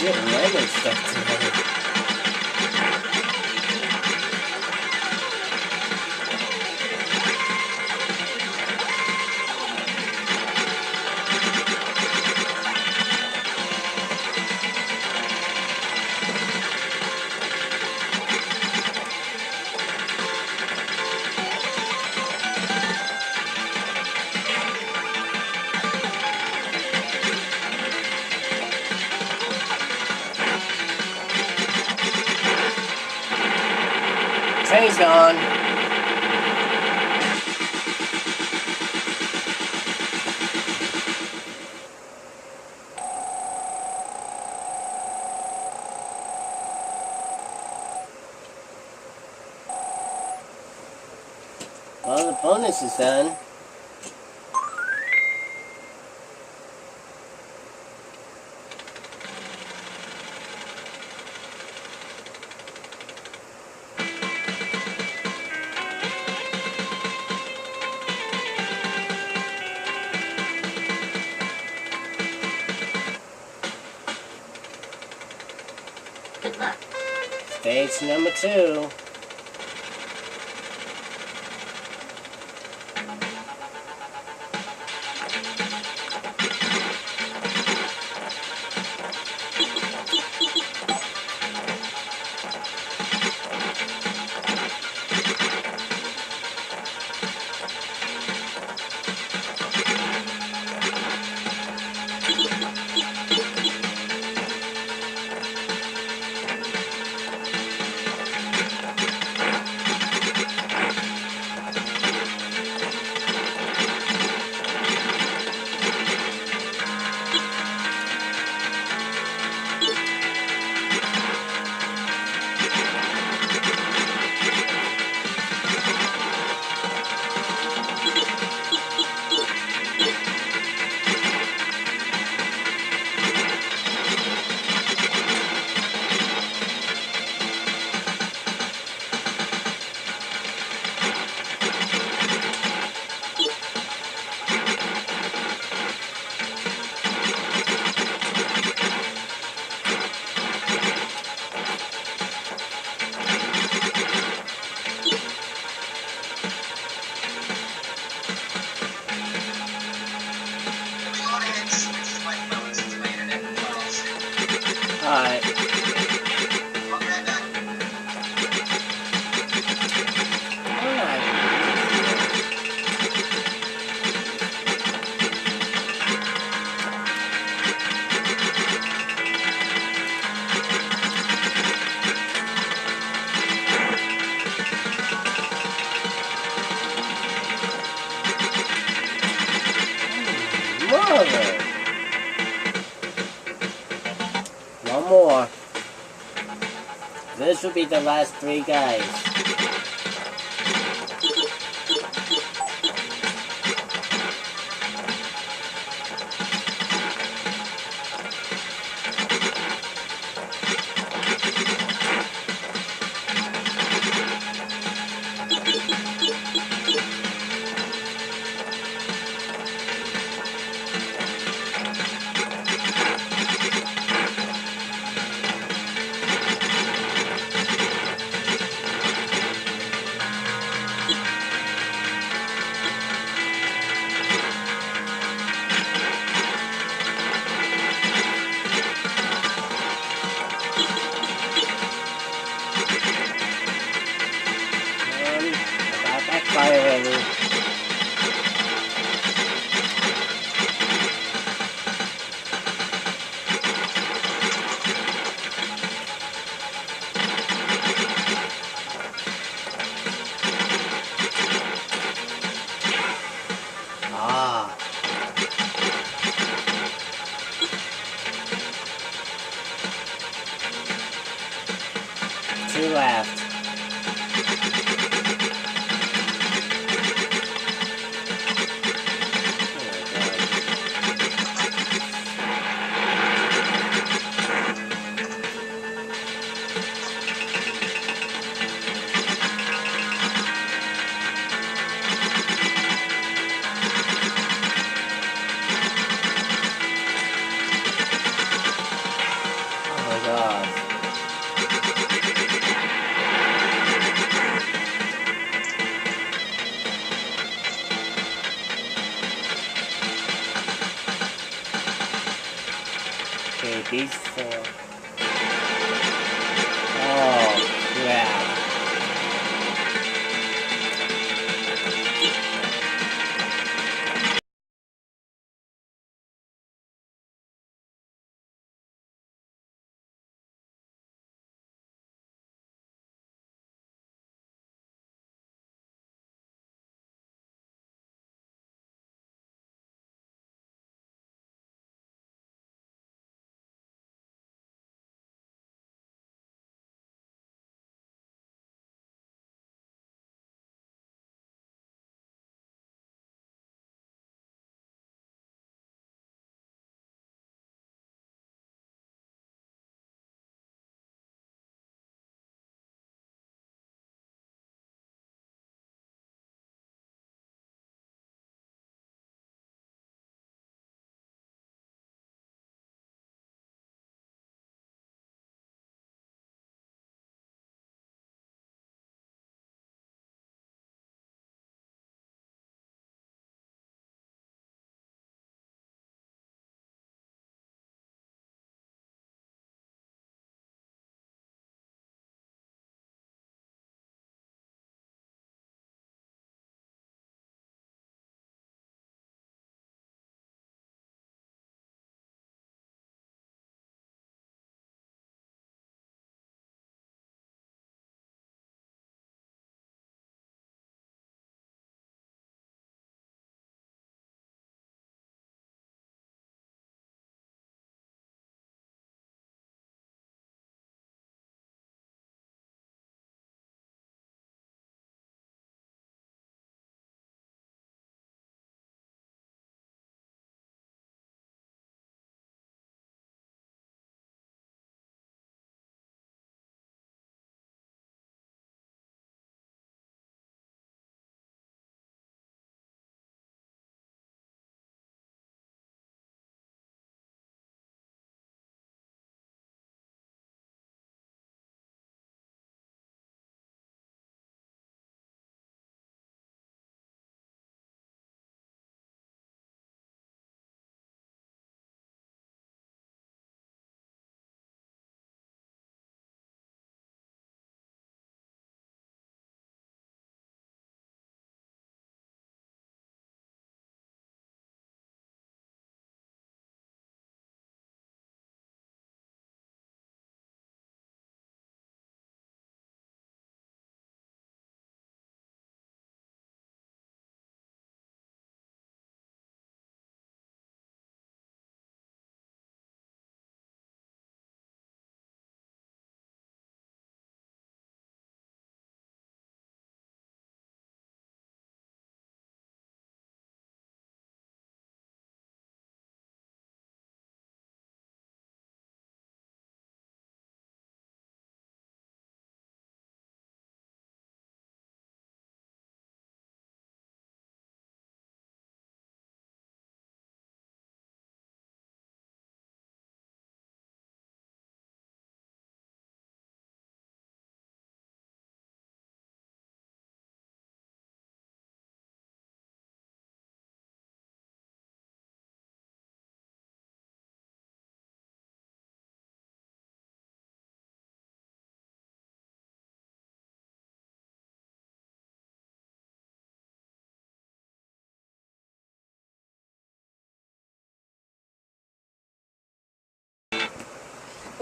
Shit, Lego stuff today. Train's gone. Well, the bonus is done. Stage number 2. Alright. Mother! One more. This will be the last 3 guys. ready. Ah. Two left. Oh my god. Okay, he's four. Oh, yeah.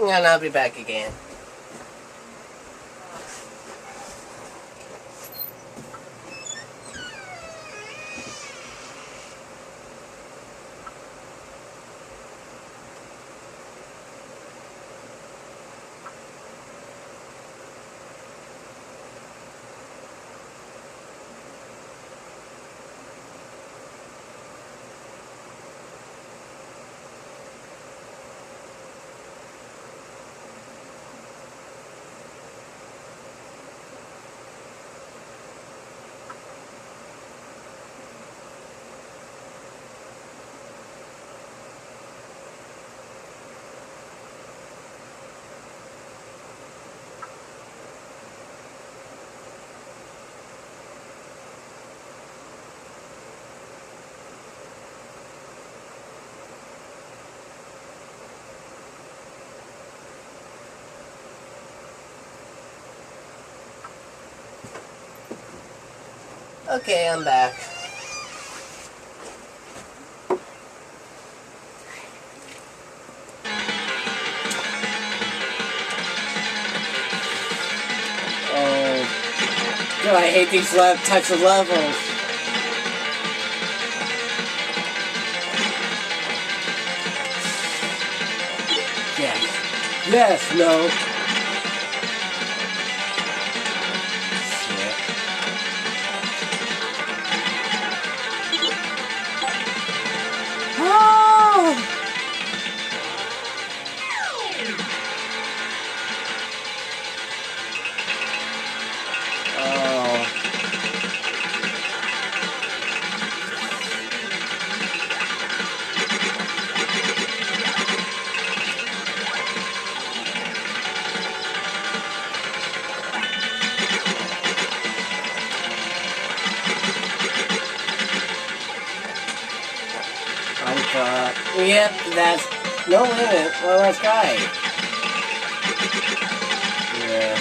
And I'll be back again. Okay, I'm back. Oh, God, I hate these types of levels. Yes. Yes, no. Yep, that's no limit. Well, that's right. Yeah.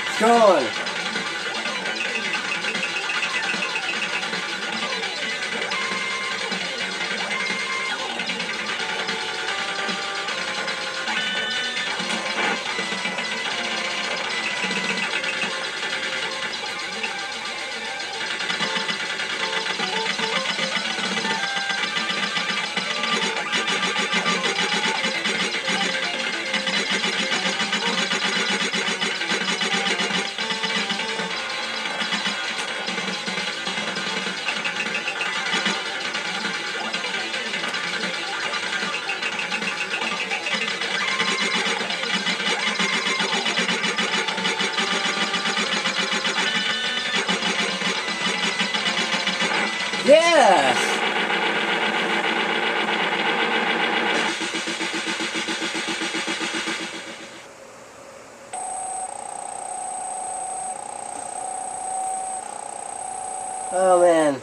It's gone. Yes! Oh man.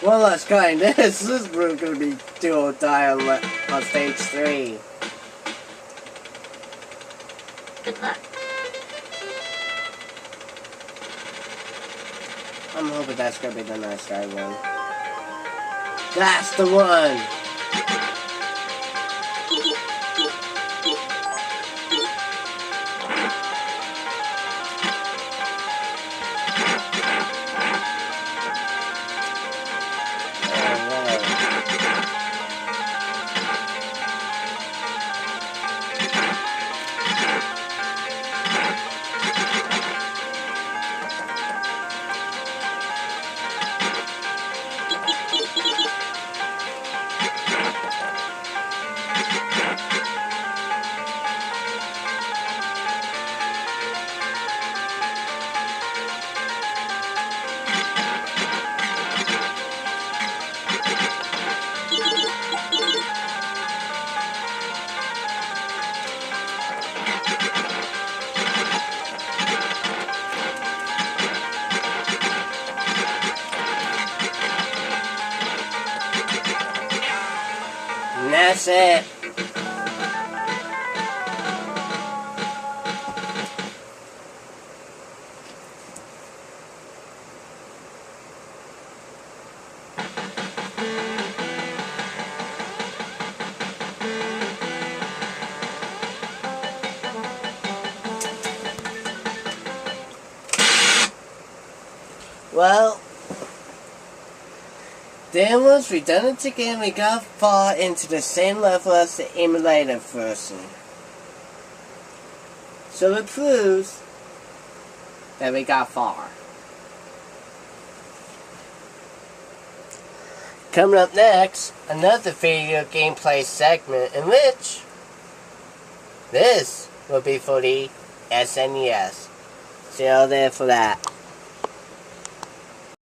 One last kind. This is gonna be too old die on stage 3. Good luck. I'm hoping that's gonna be the nice guy one. That's the one! And that's it. Well, then once we done it again, we got far into the same level as the emulator version. So it proves that we got far. Coming up next, another video gameplay segment in which this will be for the SNES. See you all there for that.